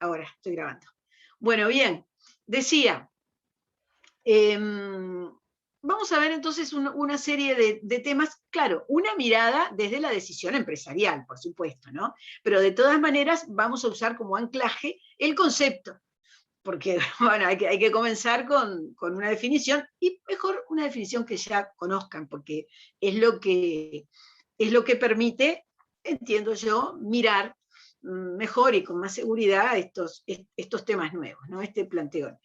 ahora estoy grabando. Bueno, bien, decía, vamos a ver entonces una serie de temas, claro, una mirada desde la decisión empresarial, por supuesto, ¿no? Pero de todas maneras vamos a usar como anclaje el concepto, porque bueno, hay que comenzar con una definición, y mejor una definición que ya conozcan, porque es lo que permite, entiendo yo, mirar mejor y con más seguridad estos temas nuevos, ¿no? Este planteo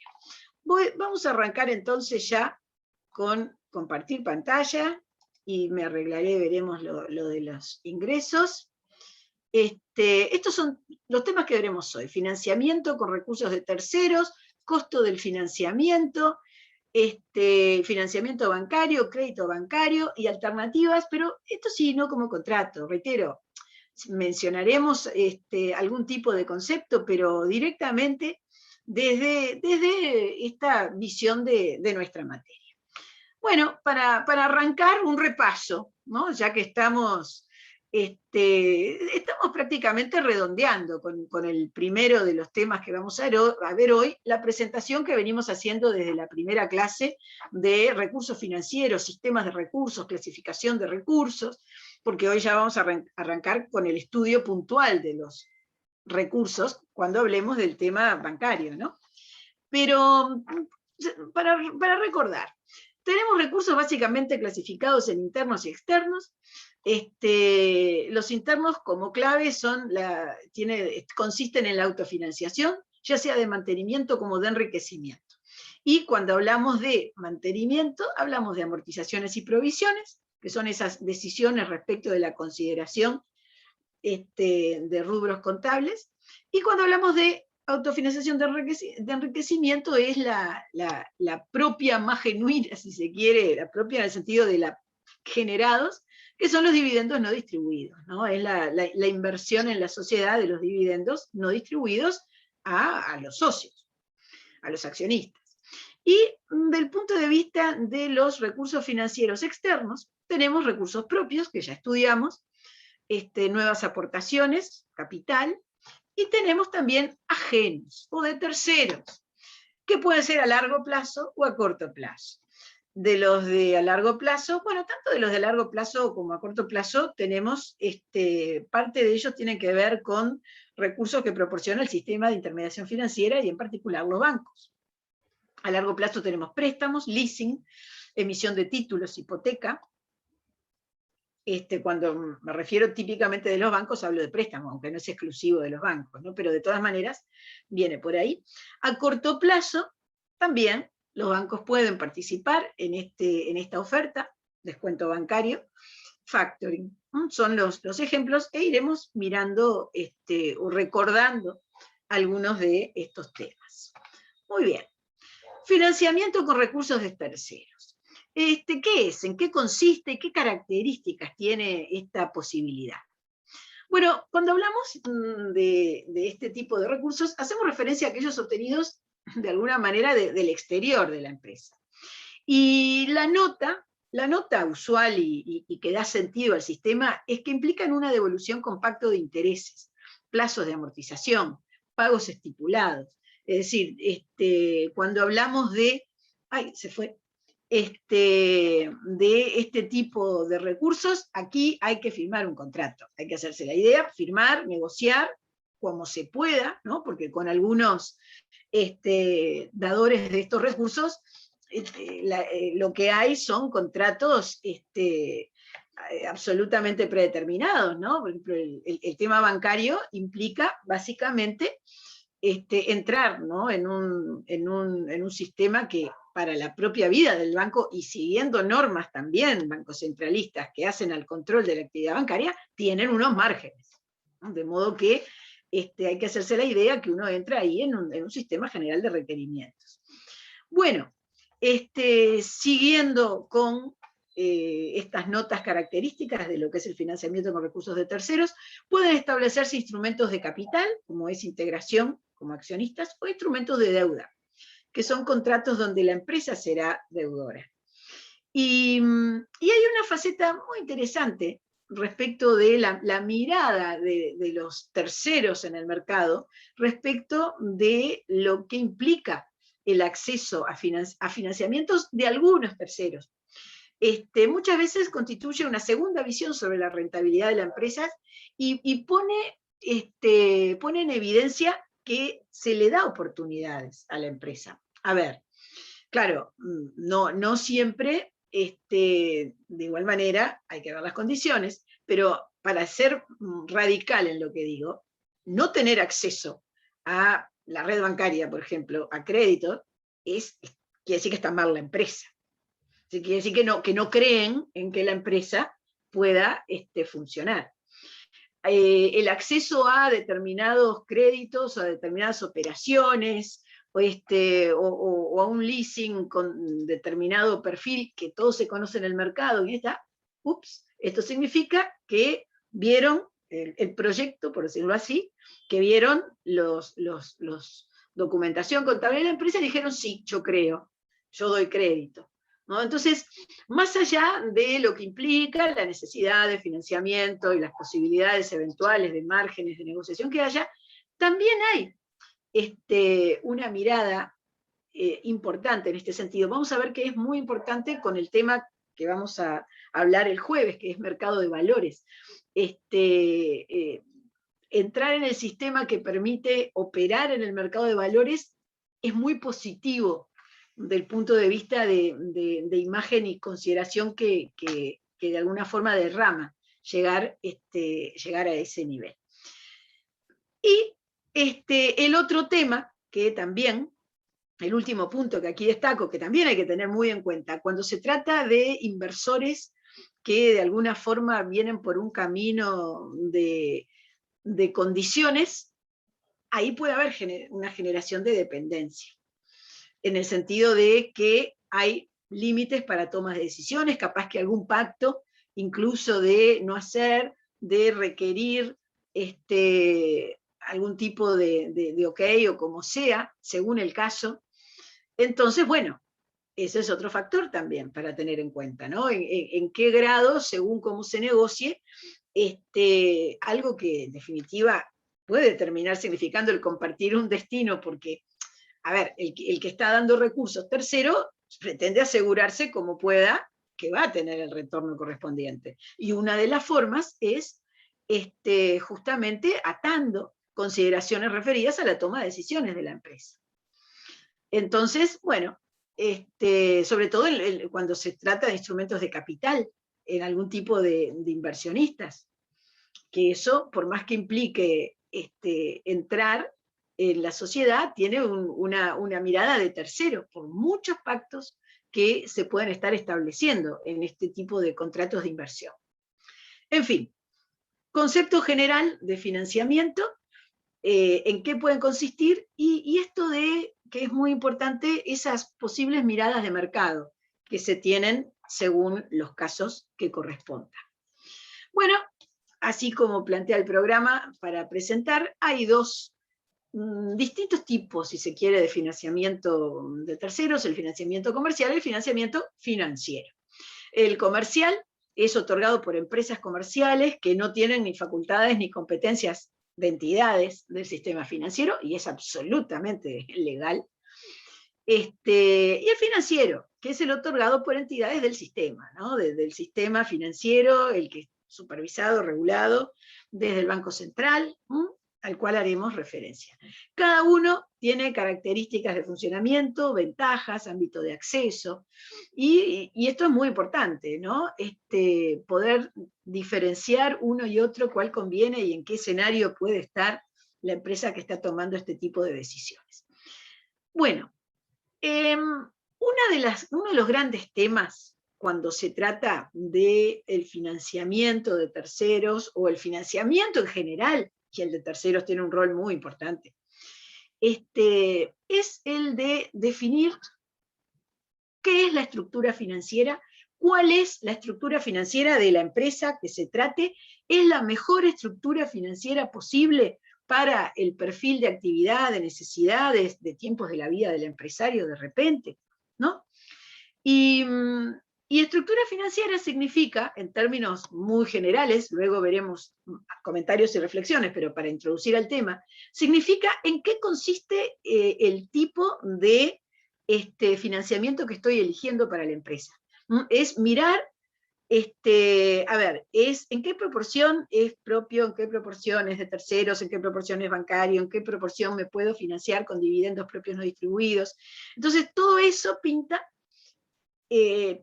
nuevo. Vamos a arrancar entonces ya con compartir pantalla, y me arreglaré, veremos lo de los ingresos. Estos son los temas que veremos hoy: financiamiento con recursos de terceros, costo del financiamiento, financiamiento bancario, crédito bancario y alternativas, pero esto sí, no como contrato, reitero, mencionaremos algún tipo de concepto, pero directamente desde esta visión de nuestra materia. Bueno, para arrancar un repaso, ¿no? Ya que estamos prácticamente redondeando con el primero de los temas que vamos a ver hoy, la presentación que venimos haciendo desde la primera clase de recursos financieros, sistemas de recursos, clasificación de recursos, porque hoy ya vamos a arrancar con el estudio puntual de los recursos cuando hablemos del tema bancario, ¿no? Pero para recordar, tenemos recursos básicamente clasificados en internos y externos. Los internos como clave consisten en la autofinanciación, ya sea de mantenimiento como de enriquecimiento. Y cuando hablamos de mantenimiento, hablamos de amortizaciones y provisiones, que son esas decisiones respecto de la consideración de rubros contables. Y cuando hablamos de autofinanciación de enriquecimiento, es la propia más genuina, si se quiere, la propia en el sentido de la generados, que son los dividendos no distribuidos, ¿no? Es la inversión en la sociedad de los dividendos no distribuidos a los socios, a los accionistas. Y del punto de vista de los recursos financieros externos, tenemos recursos propios, que ya estudiamos, nuevas aportaciones, capital, y tenemos también ajenos o de terceros, que pueden ser a largo plazo o a corto plazo. De los de a largo plazo, bueno, tanto de los de largo plazo como a corto plazo, tenemos, parte de ellos tienen que ver con recursos que proporciona el sistema de intermediación financiera y en particular los bancos. A largo plazo tenemos préstamos, leasing, emisión de títulos, hipoteca. Cuando me refiero típicamente de los bancos, hablo de préstamos, aunque no es exclusivo de los bancos, ¿no? Pero de todas maneras viene por ahí. A corto plazo, también los bancos pueden participar en esta oferta, descuento bancario, factoring. Son los ejemplos, e iremos mirando o recordando algunos de estos temas. Muy bien. Financiamiento con recursos de terceros. ¿Qué es? ¿En qué consiste? ¿Qué características tiene esta posibilidad? Bueno, cuando hablamos de este tipo de recursos, hacemos referencia a aquellos obtenidos de alguna manera del exterior de la empresa. Y la nota usual y que da sentido al sistema es que implican una devolución con pacto de intereses, plazos de amortización, pagos estipulados. Es decir, cuando hablamos de este tipo de recursos, aquí hay que firmar un contrato, hay que hacerse la idea, firmar, negociar, como se pueda, ¿no? Porque con algunos dadores de estos recursos, lo que hay son contratos absolutamente predeterminados, ¿no? Por ejemplo, el tema bancario implica básicamente entrar, ¿no? en un sistema que para la propia vida del banco, y siguiendo normas también bancos centralistas que hacen al control de la actividad bancaria, tienen unos márgenes, ¿no? De modo que hay que hacerse la idea que uno entra ahí en un sistema general de requerimientos. Bueno, siguiendo con estas notas características de lo que es el financiamiento con recursos de terceros, pueden establecerse instrumentos de capital, como es integración como accionistas, o instrumentos de deuda, que son contratos donde la empresa será deudora. Y hay una faceta muy interesante respecto de la mirada de los terceros en el mercado, respecto de lo que implica el acceso a financiamientos de algunos terceros. Muchas veces constituye una segunda visión sobre la rentabilidad de la empresa y pone en evidencia que se le da oportunidades a la empresa. A ver, claro, no siempre, de igual manera, hay que ver las condiciones, pero para ser radical en lo que digo, no tener acceso a la red bancaria, por ejemplo, a crédito, quiere decir que está mal la empresa. Quiere decir que no creen en que la empresa pueda funcionar. El acceso a determinados créditos o a determinadas operaciones, o a un leasing con determinado perfil que todos se conocen en el mercado, y esto significa que vieron el proyecto, por decirlo así, que vieron los documentación contable de la empresa y dijeron, sí, yo creo, yo doy crédito. ¿No? Entonces, más allá de lo que implica la necesidad de financiamiento y las posibilidades eventuales de márgenes de negociación que haya, también hay una mirada importante en este sentido. Vamos a ver que es muy importante con el tema que vamos a hablar el jueves, que es mercado de valores. Entrar en el sistema que permite operar en el mercado de valores es muy positivo del punto de vista de imagen y consideración que de alguna forma derrama llegar a ese nivel. Y el otro tema que también, el último punto que aquí destaco, que también hay que tener muy en cuenta, cuando se trata de inversores que de alguna forma vienen por un camino de condiciones, ahí puede haber una generación de dependencia, en el sentido de que hay límites para tomas de decisiones, capaz que algún pacto, incluso de no hacer, de requerir algún tipo de ok, o como sea, según el caso. Entonces, bueno, ese es otro factor también para tener en cuenta, ¿no? En qué grado, según cómo se negocie, algo que en definitiva puede terminar significando el compartir un destino, porque, a ver, el que está dando recursos tercero pretende asegurarse como pueda que va a tener el retorno correspondiente. Y una de las formas es justamente atando consideraciones referidas a la toma de decisiones de la empresa. Entonces, bueno, sobre todo cuando se trata de instrumentos de capital, en algún tipo de inversionistas, que eso, por más que implique entrar en la sociedad, tiene una mirada de tercero, por muchos pactos que se pueden estar estableciendo en este tipo de contratos de inversión. En fin, concepto general de financiamiento, en qué pueden consistir, y esto de que es muy importante, esas posibles miradas de mercado que se tienen según los casos que correspondan. Bueno, así como plantea el programa para presentar, hay dos distintos tipos, si se quiere, de financiamiento de terceros: el financiamiento comercial y el financiamiento financiero. El comercial es otorgado por empresas comerciales que no tienen ni facultades ni competencias de entidades del sistema financiero, y es absolutamente legal. Y el financiero, que es el otorgado por entidades del sistema, ¿no? Del sistema financiero, el que es supervisado, regulado desde el Banco Central, al cual haremos referencia. Cada uno tiene características de funcionamiento, ventajas, ámbito de acceso, y esto es muy importante, ¿no? Poder diferenciar uno y otro, cuál conviene y en qué escenario puede estar la empresa que está tomando este tipo de decisiones. Bueno, uno de los grandes temas cuando se trata del financiamiento de terceros, o el financiamiento en general, que el de terceros tiene un rol muy importante, es el de definir qué es la estructura financiera, cuál es la estructura financiera de la empresa que se trate, es la mejor estructura financiera posible para el perfil de actividad, de necesidades, de tiempos de la vida del empresario de repente, ¿no? Y Y estructura financiera significa, en términos muy generales, luego veremos comentarios y reflexiones, pero para introducir al tema, significa en qué consiste el tipo de financiamiento que estoy eligiendo para la empresa. Es mirar, a ver, en qué proporción es propio, en qué proporción es de terceros, en qué proporción es bancario, en qué proporción me puedo financiar con dividendos propios no distribuidos. Entonces, todo eso pinta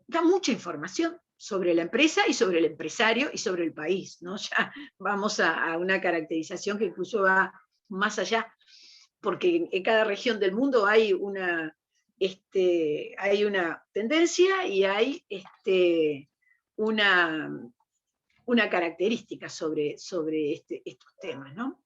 da mucha información sobre la empresa y sobre el empresario y sobre el país, ¿no? Ya vamos a una caracterización que incluso va más allá, porque en cada región del mundo hay una tendencia y hay una característica sobre estos temas, ¿no?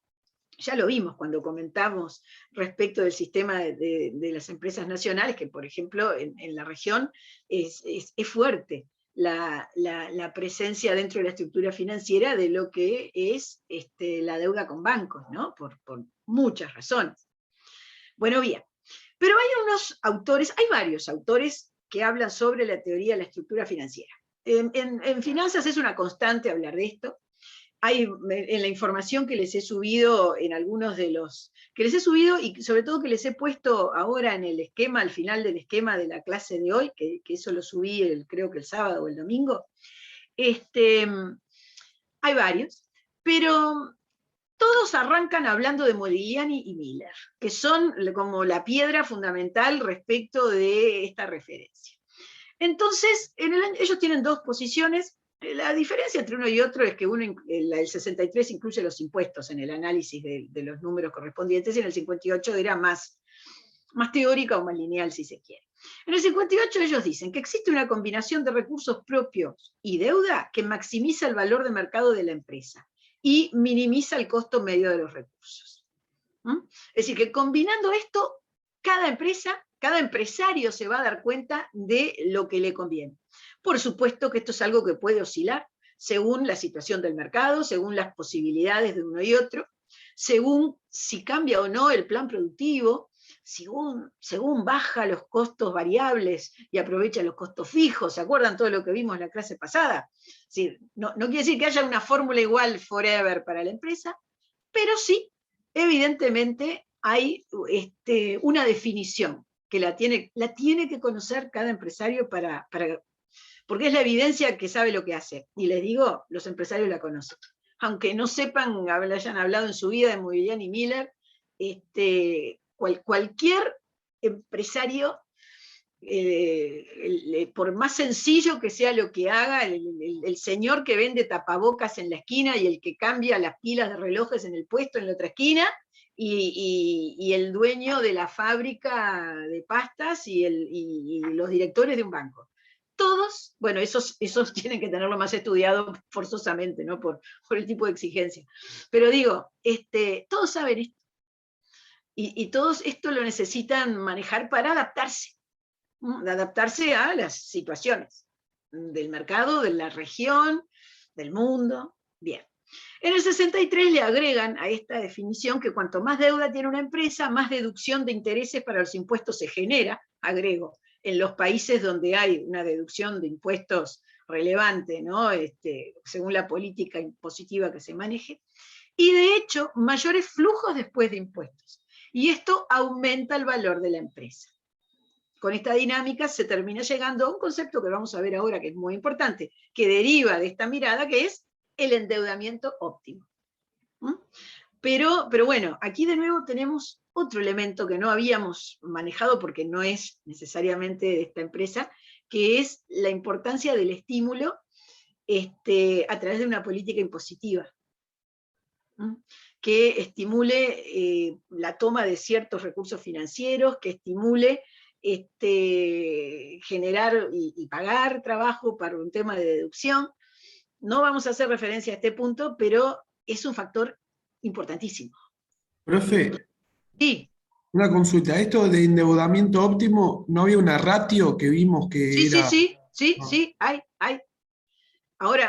Ya lo vimos cuando comentamos respecto del sistema de las empresas nacionales, que por ejemplo en la región es fuerte la presencia dentro de la estructura financiera de lo que es la deuda con bancos, ¿no? Por muchas razones. Bueno, bien, pero hay varios autores que hablan sobre la teoría de la estructura financiera. En finanzas es una constante hablar de esto. Hay en la información que les he subido, en algunos de los que les he subido, y sobre todo que les he puesto ahora en el esquema, al final del esquema de la clase de hoy, que eso lo subí creo que el sábado o el domingo, hay varios, pero todos arrancan hablando de Modigliani y Miller, que son como la piedra fundamental respecto de esta referencia. Entonces, ellos tienen dos posiciones. La diferencia entre uno y otro es que el 63 incluye los impuestos en el análisis de los números correspondientes, y en el 58 era más teórica o más lineal, si se quiere. En el 58 ellos dicen que existe una combinación de recursos propios y deuda que maximiza el valor de mercado de la empresa y minimiza el costo medio de los recursos. Es decir, que combinando esto, cada empresario se va a dar cuenta de lo que le conviene. Por supuesto que esto es algo que puede oscilar según la situación del mercado, según las posibilidades de uno y otro, según si cambia o no el plan productivo, según baja los costos variables y aprovecha los costos fijos. ¿Se acuerdan todo lo que vimos en la clase pasada? Es decir, no quiere decir que haya una fórmula igual forever para la empresa, pero sí, evidentemente, hay una definición que la tiene que conocer cada empresario porque es la evidencia que sabe lo que hace. Y les digo, los empresarios la conocen. Aunque no sepan, hayan hablado en su vida de Modigliani y Miller, cualquier empresario, por más sencillo que sea lo que haga, el señor que vende tapabocas en la esquina y el que cambia las pilas de relojes en el puesto en la otra esquina, y el dueño de la fábrica de pastas y los directores de un banco. Todos, bueno, esos tienen que tenerlo más estudiado forzosamente, ¿no? Por el tipo de exigencia. Pero digo, todos saben esto. Y todos esto lo necesitan manejar para adaptarse a las situaciones del mercado, de la región, del mundo. Bien. En el 63 le agregan a esta definición que cuanto más deuda tiene una empresa, más deducción de intereses para los impuestos se genera, agrego, en los países donde hay una deducción de impuestos relevante, ¿no? Según la política impositiva que se maneje, y de hecho, mayores flujos después de impuestos. Y esto aumenta el valor de la empresa. Con esta dinámica se termina llegando a un concepto que vamos a ver ahora, que es muy importante, que deriva de esta mirada, que es el endeudamiento óptimo. Pero bueno, aquí de nuevo tenemos otro elemento que no habíamos manejado porque no es necesariamente de esta empresa, que es la importancia del estímulo a través de una política impositiva, que estimule la toma de ciertos recursos financieros, que estimule generar y pagar trabajo para un tema de deducción. No vamos a hacer referencia a este punto, pero es un factor importantísimo. Profe, Sí. una consulta. Esto de endeudamiento óptimo, ¿no había una ratio que vimos que Sí, era? sí, hay. Ahora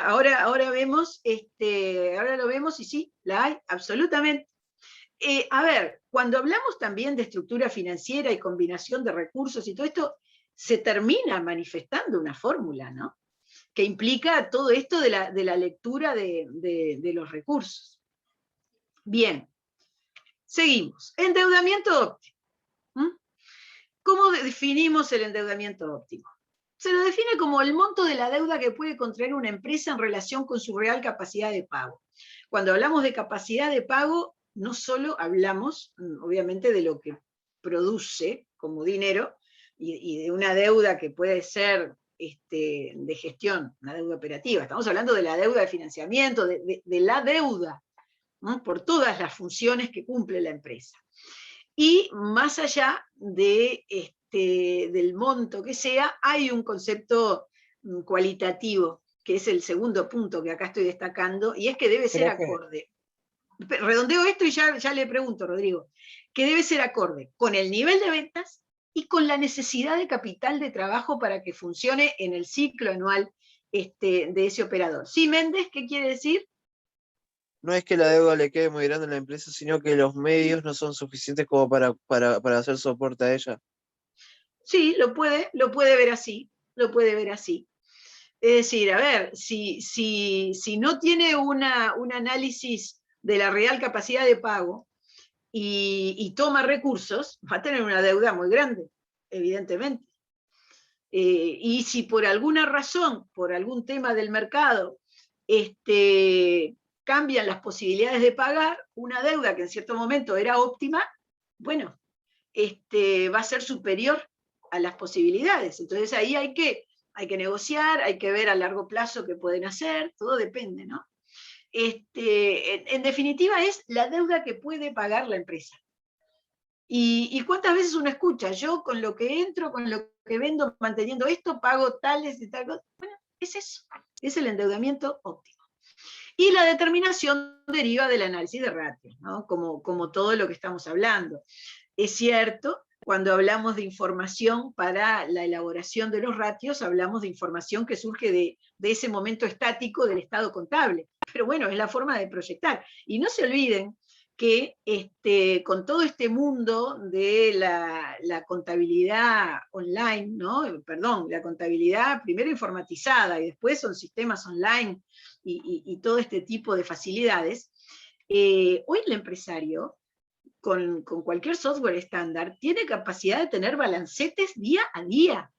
vemos, ahora lo vemos y sí, la hay, absolutamente. A ver, cuando hablamos también de estructura financiera y combinación de recursos y todo esto, se termina manifestando una fórmula, ¿no? Que implica todo esto de la lectura de los recursos. Bien, seguimos. Endeudamiento óptimo. ¿Cómo definimos el endeudamiento óptimo? Se lo define como el monto de la deuda que puede contraer una empresa en relación con su real capacidad de pago. Cuando hablamos de capacidad de pago, no solo hablamos, obviamente, de lo que produce como dinero y de una deuda que puede ser de gestión, una deuda operativa. Estamos hablando de la deuda de financiamiento, de la deuda, ¿no? Por todas las funciones que cumple la empresa. Y más allá del monto que sea, hay un concepto cualitativo, que es el segundo punto que acá estoy destacando, y es que debe ser acorde. Redondeo esto y ya le pregunto, Rodrigo, que debe ser acorde con el nivel de ventas y con la necesidad de capital de trabajo para que funcione en el ciclo anual de ese operador. ¿Sí, Méndez? ¿Qué quiere decir? No es que la deuda le quede muy grande a la empresa, sino que los medios no son suficientes como para hacer soporte a ella. Sí, lo puede ver así, lo puede ver así. Es decir, a ver, si no tiene un análisis de la real capacidad de pago y toma recursos, va a tener una deuda muy grande, evidentemente. Y si por alguna razón, por algún tema del mercado, cambian las posibilidades de pagar, una deuda que en cierto momento era óptima, bueno, va a ser superior a las posibilidades. Entonces ahí hay que negociar, hay que ver a largo plazo qué pueden hacer, todo depende, ¿no? En definitiva es la deuda que puede pagar la empresa. ¿Y cuántas veces uno escucha? Yo con lo que entro, con lo que vendo, manteniendo esto, pago tales y tal cosa. Bueno, es eso, es el endeudamiento óptimo. Y la determinación deriva del análisis de ratios, ¿no? Como todo lo que estamos hablando. Es cierto, cuando hablamos de información para la elaboración de los ratios, hablamos de información que surge de ese momento estático del estado contable. Pero bueno, es la forma de proyectar. Y no se olviden que con todo este mundo de la contabilidad online, ¿no? Perdón, la contabilidad primero informatizada y después son sistemas online y todo este tipo de facilidades, hoy el empresario, con cualquier software estándar, tiene capacidad de tener balancetes día a día.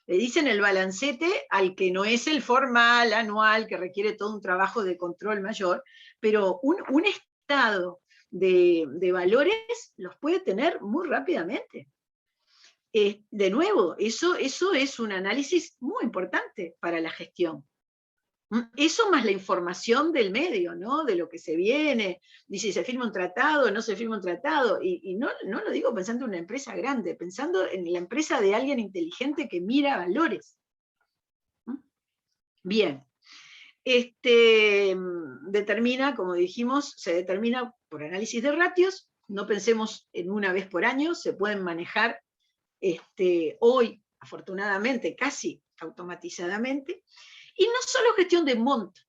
Le dicen el balancete al que no es el formal, anual, que requiere todo un trabajo de control mayor, pero un estado de valores los puede tener muy rápidamente. De nuevo, eso es un análisis muy importante para la gestión. Eso más la información del medio, ¿no? De lo que se viene, dice si se firma un tratado, no se firma un tratado, y no lo digo pensando en una empresa grande, pensando en la empresa de alguien inteligente que mira valores. Bien. Determina, como dijimos, se determina por análisis de ratios, no pensemos en una vez por año, se pueden manejar hoy, afortunadamente, casi automatizadamente, y no solo gestión de monto,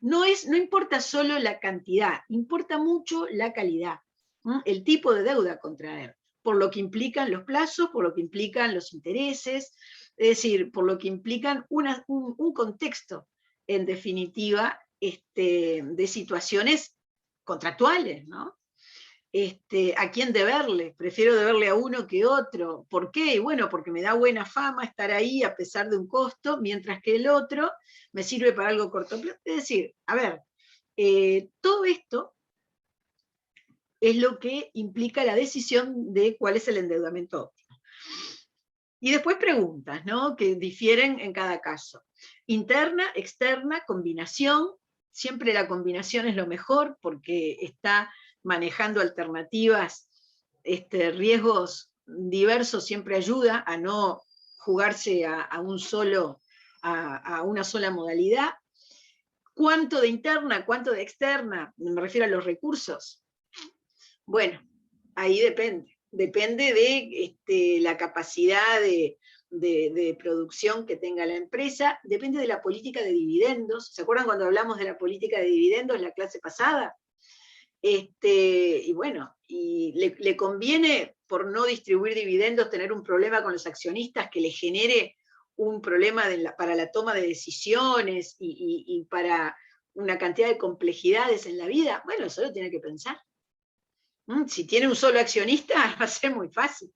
no importa solo la cantidad, importa mucho la calidad, el tipo de deuda a contraer, por lo que implican los plazos, por lo que implican los intereses, es decir, por lo que implican un contexto, en definitiva, de situaciones contractuales, ¿no? ¿A quién deberle? Prefiero deberle a uno que otro. ¿Por qué? Bueno, porque me da buena fama estar ahí a pesar de un costo, mientras que el otro me sirve para algo corto plazo. Es decir, a ver, todo esto es lo que implica la decisión de cuál es el endeudamiento óptimo. Y después preguntas, ¿no? Que difieren en cada caso. Interna, externa, combinación. Siempre la combinación es lo mejor porque está manejando alternativas, riesgos diversos, siempre ayuda a no jugarse a una sola modalidad. ¿Cuánto de interna, cuánto de externa? Me refiero a los recursos. Bueno, ahí depende. Depende de la capacidad de producción que tenga la empresa, depende de la política de dividendos. ¿Se acuerdan cuando hablamos de la política de dividendos en la clase pasada? Y bueno, y le conviene por no distribuir dividendos, tener un problema con los accionistas que le genere un problema para la toma de decisiones y para una cantidad de complejidades en la vida, bueno, eso lo tiene que pensar. Si tiene un solo accionista, va a ser muy fácil.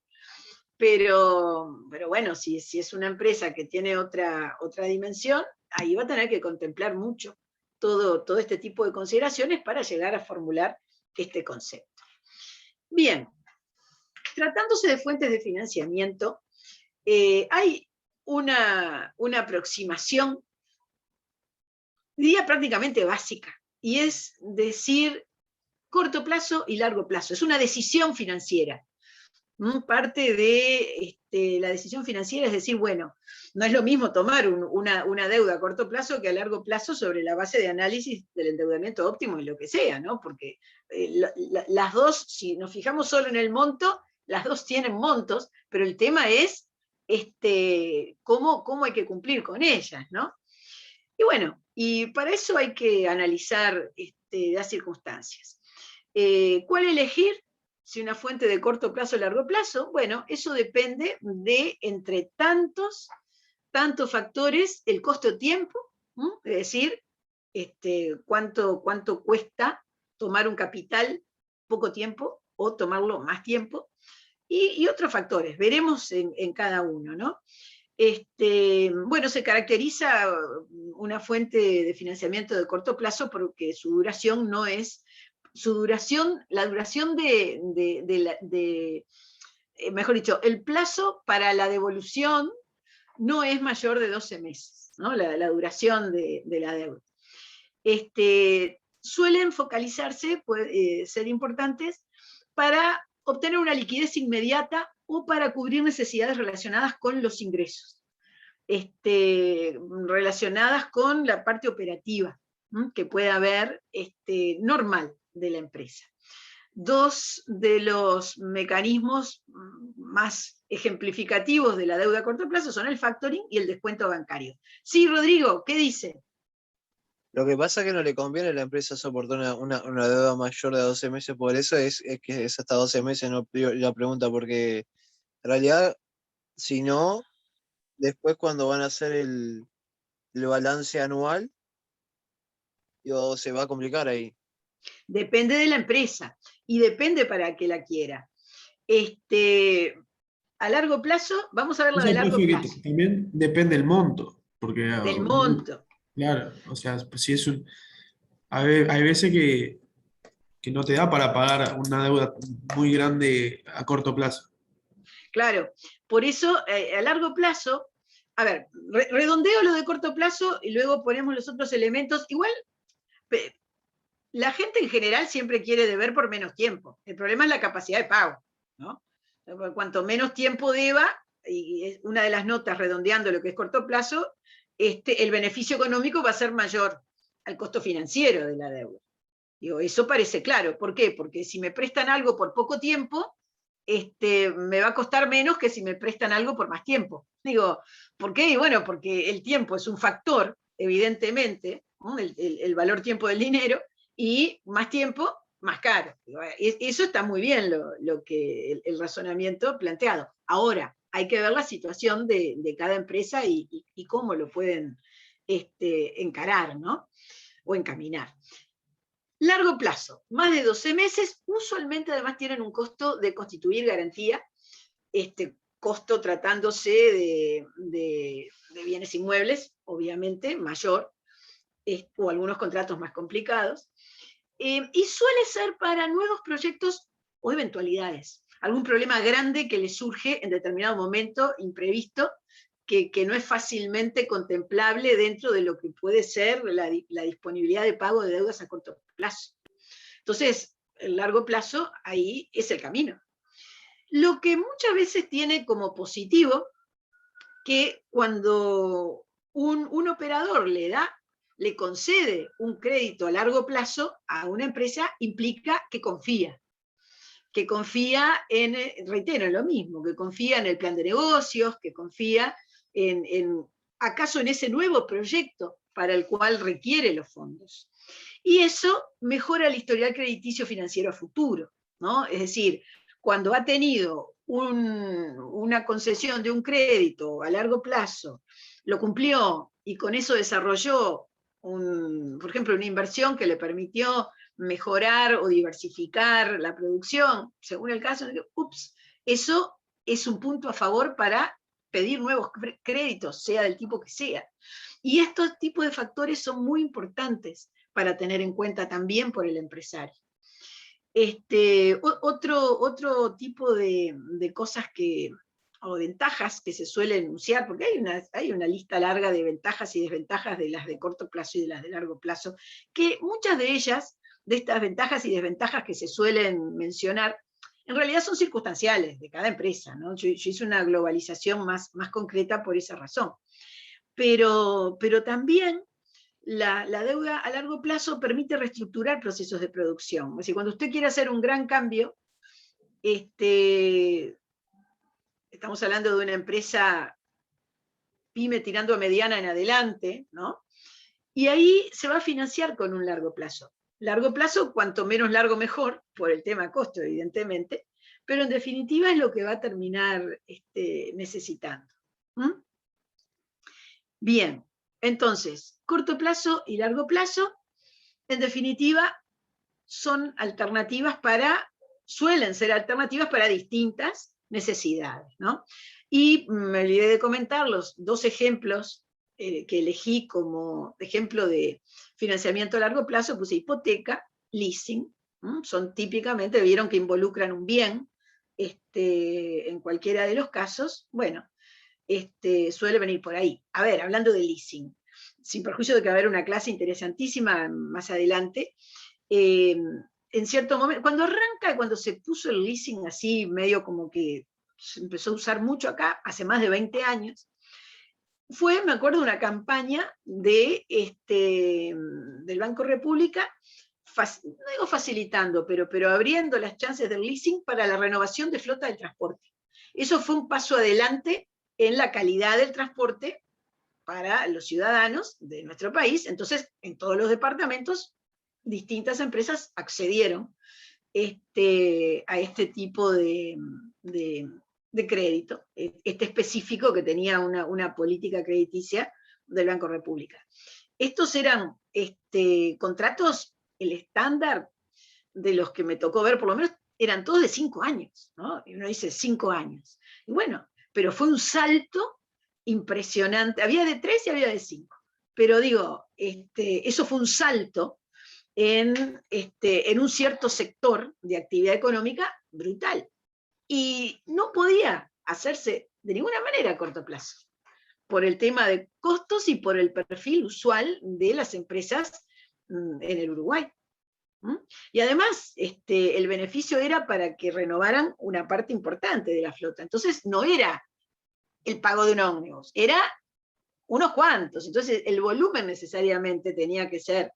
Pero bueno, si es una empresa que tiene otra dimensión, ahí va a tener que contemplar mucho todo este tipo de consideraciones para llegar a formular este concepto. Bien, tratándose de fuentes de financiamiento, hay una aproximación, diría prácticamente básica, y es decir corto plazo y largo plazo. Es una decisión financiera. Parte de la decisión financiera es decir, bueno, no es lo mismo tomar una deuda a corto plazo que a largo plazo sobre la base de análisis del endeudamiento óptimo y lo que sea, ¿no? Porque las dos, si nos fijamos solo en el monto, las dos tienen montos, pero el tema es cómo hay que cumplir con ellas, ¿no? Y bueno, y para eso hay que analizar las circunstancias. ¿Cuál elegir? Si una fuente de corto plazo o largo plazo, bueno, eso depende de, entre tantos factores, el costo-tiempo, es decir, cuánto cuesta tomar un capital poco tiempo o tomarlo más tiempo, y otros factores, veremos en cada uno, ¿no? Bueno, se caracteriza una fuente de financiamiento de corto plazo porque su duración no es la duración mejor dicho, el plazo para la devolución no es mayor de 12 meses, ¿no? La duración de la deuda. Suelen focalizarse, puede ser importantes, para obtener una liquidez inmediata o para cubrir necesidades relacionadas con los ingresos, relacionadas con la parte operativa que puede haber normal de la empresa. Dos de los mecanismos más ejemplificativos de la deuda a corto plazo son el factoring y el descuento bancario. Sí, Rodrigo, ¿qué dice? Lo que pasa es que no le conviene a la empresa soportar una deuda mayor de 12 meses, por eso es que es hasta 12 meses, no la pregunta, porque en realidad, si no, después cuando van a hacer el balance anual, se va a complicar ahí. Depende de la empresa y depende para qué la quiera. A largo plazo, vamos a ver la de largo plazo. También depende del monto, porque del monto. Claro, o sea, pues si es hay veces que no te da para pagar una deuda muy grande a corto plazo. Claro, por eso a largo plazo, a ver, redondeo lo de corto plazo y luego ponemos los otros elementos. Igual, la gente en general siempre quiere deber por menos tiempo. El problema es la capacidad de pago, ¿no? Cuanto menos tiempo deba, y es una de las notas redondeando lo que es corto plazo, el beneficio económico va a ser mayor al costo financiero de la deuda. Digo, eso parece claro. ¿Por qué? Porque si me prestan algo por poco tiempo, me va a costar menos que si me prestan algo por más tiempo. Digo, ¿por qué? Y bueno, porque el tiempo es un factor, evidentemente, ¿no? El valor tiempo del dinero, y más tiempo, más caro. Digo, eso está muy bien el razonamiento planteado. Ahora, hay que ver la situación de cada empresa y cómo lo pueden encarar, ¿no? O encaminar. Largo plazo, más de 12 meses, usualmente además tienen un costo de constituir garantía, costo tratándose de bienes inmuebles, obviamente, mayor, o algunos contratos más complicados, y suele ser para nuevos proyectos o eventualidades, algún problema grande que les surge en determinado momento, imprevisto, que no es fácilmente contemplable dentro de lo que puede ser la disponibilidad de pago de deudas a corto plazo. Entonces, el largo plazo, ahí es el camino. Lo que muchas veces tiene como positivo, que cuando un operador le concede un crédito a largo plazo a una empresa, implica que confía en, reitero, lo mismo, que confía en el plan de negocios, que confía acaso en ese nuevo proyecto para el cual requiere los fondos. Y eso mejora el historial crediticio financiero a futuro, ¿no? Es decir, cuando ha tenido una concesión de un crédito a largo plazo, lo cumplió y con eso desarrolló, por ejemplo, una inversión que le permitió mejorar o diversificar la producción, según el caso, eso es un punto a favor para pedir nuevos créditos, sea del tipo que sea. Y estos tipos de factores son muy importantes para tener en cuenta también por el empresario. Otro tipo de cosas o ventajas que se suele enunciar, porque hay una lista larga de ventajas y desventajas de las de corto plazo y de las de largo plazo, que muchas de ellas, de estas ventajas y desventajas que se suelen mencionar, en realidad son circunstanciales de cada empresa, ¿no? Yo hice una globalización más concreta por esa razón. Pero también la deuda a largo plazo permite reestructurar procesos de producción. Es decir, cuando usted quiere hacer un gran cambio, estamos hablando de una empresa pyme tirando a mediana en adelante, ¿no? Y ahí se va a financiar con un largo plazo. Largo plazo, cuanto menos largo mejor, por el tema costo, evidentemente, pero en definitiva es lo que va a terminar necesitando. Bien, entonces, corto plazo y largo plazo, en definitiva, suelen ser alternativas para distintas necesidades, ¿no? Y me olvidé de comentar los dos ejemplos que elegí como ejemplo de financiamiento a largo plazo, puse hipoteca, leasing, son típicamente, vieron que involucran un bien, en cualquiera de los casos, bueno, suele venir por ahí. A ver, hablando de leasing, sin perjuicio de que va a haber una clase interesantísima más adelante, en cierto momento, cuando se puso el leasing así, medio como que se empezó a usar mucho acá, hace más de 20 años, me acuerdo, una campaña del Banco República, no digo facilitando, pero abriendo las chances del leasing para la renovación de flota del transporte. Eso fue un paso adelante en la calidad del transporte para los ciudadanos de nuestro país. Entonces, en todos los departamentos, distintas empresas accedieron a este tipo de crédito, específico que tenía una política crediticia del Banco República. Estos eran contratos, el estándar de los que me tocó ver, por lo menos, eran todos de 5 años, ¿no? Y uno dice 5 años. Y bueno, pero fue un salto impresionante. Había de 3 y había de 5. Pero digo, eso fue un salto en un cierto sector de actividad económica brutal. Y no podía hacerse de ninguna manera a corto plazo, por el tema de costos y por el perfil usual de las empresas en el Uruguay. Y además, el beneficio era para que renovaran una parte importante de la flota. Entonces, no era el pago de un ómnibus, era unos cuantos. Entonces, el volumen necesariamente tenía que ser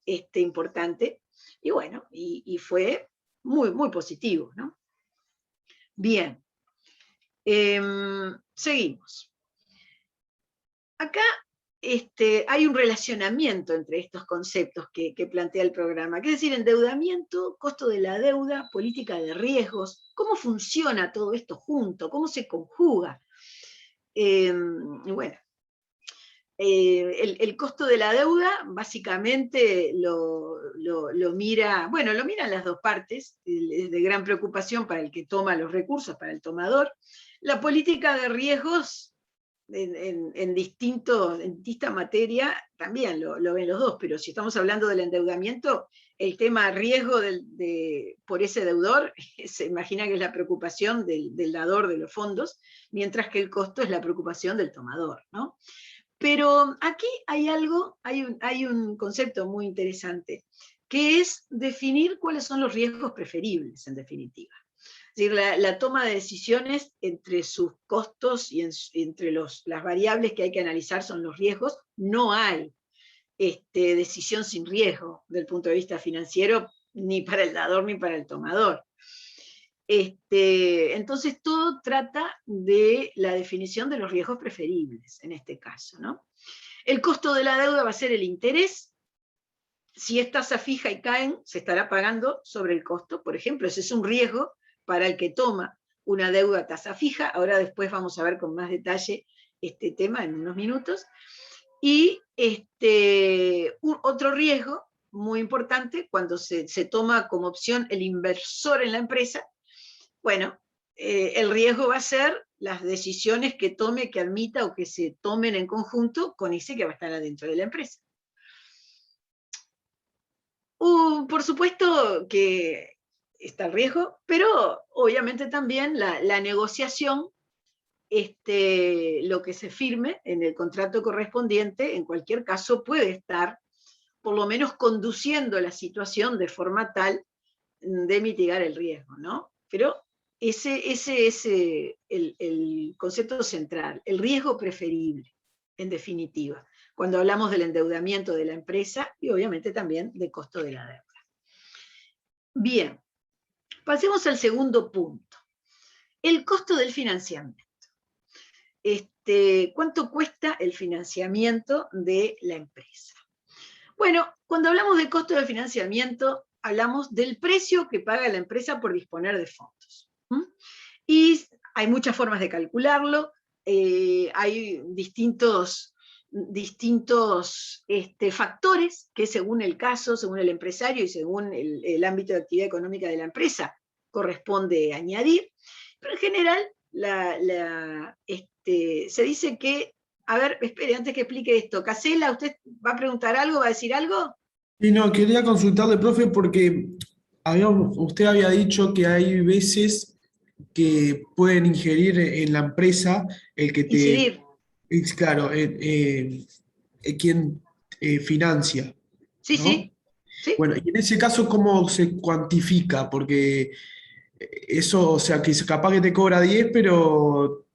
importante. Y bueno, y fue muy, muy positivo, ¿no? Bien. Seguimos. Acá hay un relacionamiento entre estos conceptos que plantea el programa, que es decir, endeudamiento, costo de la deuda, política de riesgos, cómo funciona todo esto junto, cómo se conjuga. Bueno, el costo de la deuda básicamente lo miran las dos partes, es de gran preocupación para el que toma los recursos, para el tomador. La política de riesgos, en distinta materia, también lo ven los dos, pero si estamos hablando del endeudamiento, el tema riesgo por ese deudor, se imagina que es la preocupación del dador de los fondos, mientras que el costo es la preocupación del tomador, ¿no? Pero aquí hay un concepto muy interesante, que es definir cuáles son los riesgos preferibles, en definitiva. Es decir, la toma de decisiones entre sus costos y entre las variables que hay que analizar son los riesgos. No hay decisión sin riesgo desde el punto de vista financiero, ni para el dador ni para el tomador. Entonces todo trata de la definición de los riesgos preferibles, en este caso, ¿no? El costo de la deuda va a ser el interés. Si es tasa fija y caen, se estará pagando sobre el costo, por ejemplo, ese es un riesgo para el que toma una deuda a tasa fija. Ahora después vamos a ver con más detalle este tema en unos minutos. Y otro riesgo muy importante cuando se toma como opción el inversor en la empresa, bueno, el riesgo va a ser las decisiones que tome, que admita o que se tomen en conjunto con ese que va a estar adentro de la empresa. Por supuesto que está el riesgo, pero obviamente también la negociación, lo que se firme en el contrato correspondiente, en cualquier caso puede estar por lo menos conduciendo la situación de forma tal de mitigar el riesgo, ¿no? Pero ese es el concepto central, el riesgo preferible, en definitiva, cuando hablamos del endeudamiento de la empresa y obviamente también del costo de la deuda. Bien, pasemos al segundo punto, el costo del financiamiento. ¿Cuánto cuesta el financiamiento de la empresa? Bueno, cuando hablamos de costo de financiamiento, hablamos del precio que paga la empresa por disponer de fondos. Y hay muchas formas de calcularlo, hay distintos factores que según el caso, según el empresario y según el ámbito de actividad económica de la empresa corresponde añadir, pero en general se dice que, a ver, espere, antes que explique esto, Casela, ¿usted va a preguntar algo, va a decir algo? Y no, quería consultarle, profe, porque usted había dicho que hay veces que pueden ingerir en la empresa el que Incidir. claro, quien financia, Sí, ¿no? sí, sí. Bueno, y en ese caso, ¿cómo se cuantifica? Porque eso, o sea, que capaz que te cobra 10, pero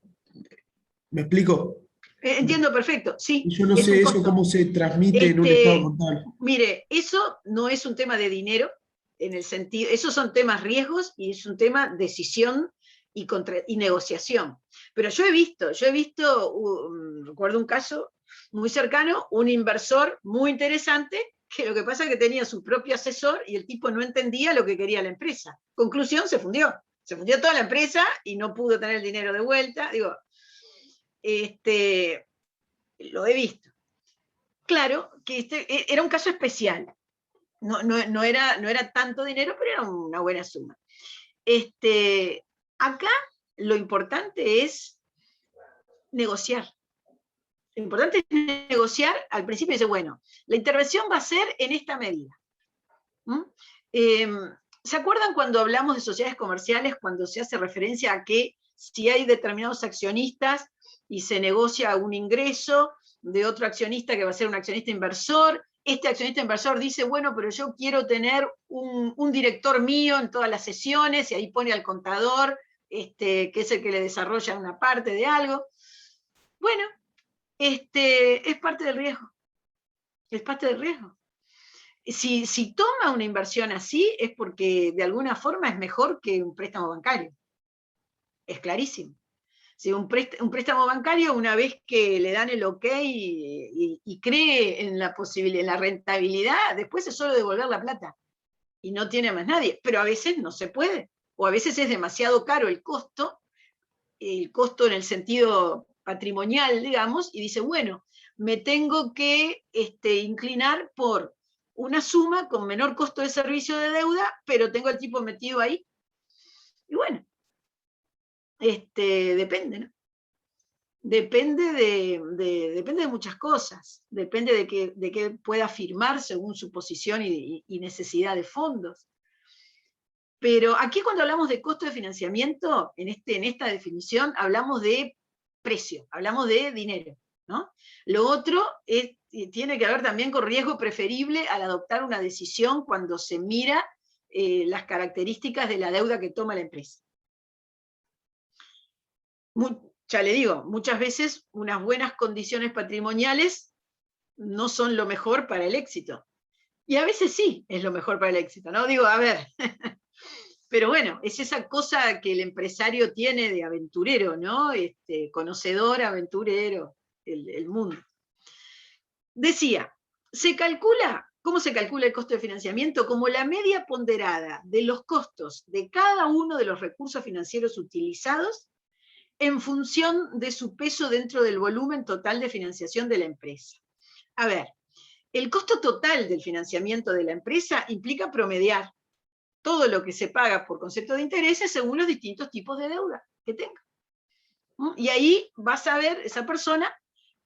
¿me explico? Entiendo perfecto, sí, Y yo no es un sé eso costo. cómo se transmite en un estado contable. Mire, eso no es un tema de dinero, en el sentido, esos son temas riesgos y es un tema decisión y negociación. Pero yo he visto, recuerdo un caso muy cercano, un inversor muy interesante, que lo que pasa es que tenía su propio asesor y el tipo no entendía lo que quería la empresa. Conclusión, se fundió toda la empresa y no pudo tener el dinero de vuelta. Digo, lo he visto. Claro que era un caso especial. No era tanto dinero, pero era una buena suma. Acá lo importante es negociar. Lo importante es negociar. Al principio dice, bueno, la intervención va a ser en esta medida. ¿Se acuerdan cuando hablamos de sociedades comerciales, cuando se hace referencia a que si hay determinados accionistas y se negocia un ingreso de otro accionista que va a ser un accionista inversor, este accionista inversor dice, bueno, pero yo quiero tener un director mío en todas las sesiones, y ahí pone al contador, que es el que le desarrolla una parte de algo? Bueno, es parte del riesgo. Es parte del riesgo. Si toma una inversión así, es porque de alguna forma es mejor que un préstamo bancario. Es clarísimo. Si un préstamo bancario, una vez que le dan el ok y cree en la posibilidad, en la rentabilidad, después es solo devolver la plata. Y no tiene más nadie. Pero a veces no se puede. O a veces es demasiado caro el costo en el sentido patrimonial, digamos, y dice, bueno, me tengo que inclinar por una suma con menor costo de servicio de deuda, pero tengo el tipo metido ahí. Y bueno, depende, ¿no? Depende de muchas cosas, depende de qué pueda firmar según su posición y necesidad de fondos. Pero aquí cuando hablamos de costo de financiamiento, en esta definición, hablamos de precio, hablamos de dinero, ¿no? Lo otro tiene que ver también con riesgo preferible al adoptar una decisión cuando se mira las características de la deuda que toma la empresa. Ya le digo, muchas veces unas buenas condiciones patrimoniales no son lo mejor para el éxito. Y a veces sí es lo mejor para el éxito, ¿no? Digo, a ver, pero bueno, es esa cosa que el empresario tiene de aventurero, ¿no? Conocedor, aventurero, el mundo. Decía, se calcula ¿Cómo se calcula el costo de financiamiento? Como la media ponderada de los costos de cada uno de los recursos financieros utilizados en función de su peso dentro del volumen total de financiación de la empresa. A ver, el costo total del financiamiento de la empresa implica promediar todo lo que se paga por concepto de intereses según los distintos tipos de deuda que tenga. Y ahí va a saber esa persona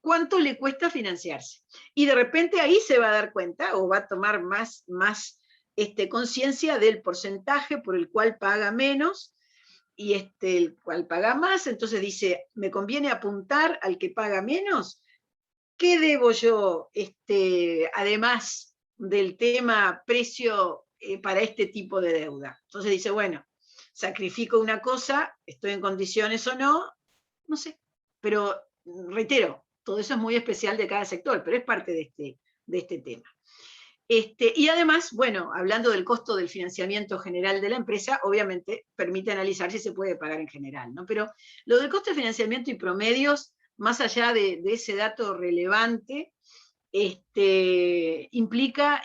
cuánto le cuesta financiarse. Y de repente ahí se va a dar cuenta, o va a tomar más conciencia del porcentaje por el cual paga menos, y el cual paga más. Entonces dice, ¿me conviene apuntar al que paga menos? ¿Qué debo yo, además del tema precio para este tipo de deuda? Entonces dice, bueno, sacrifico una cosa, estoy en condiciones o no, no sé, pero reitero, todo eso es muy especial de cada sector, pero es parte de este tema. Y además, bueno, hablando del costo del financiamiento general de la empresa, obviamente permite analizar si se puede pagar en general, ¿no? Pero lo del costo de financiamiento y promedios, más allá de ese dato relevante, implica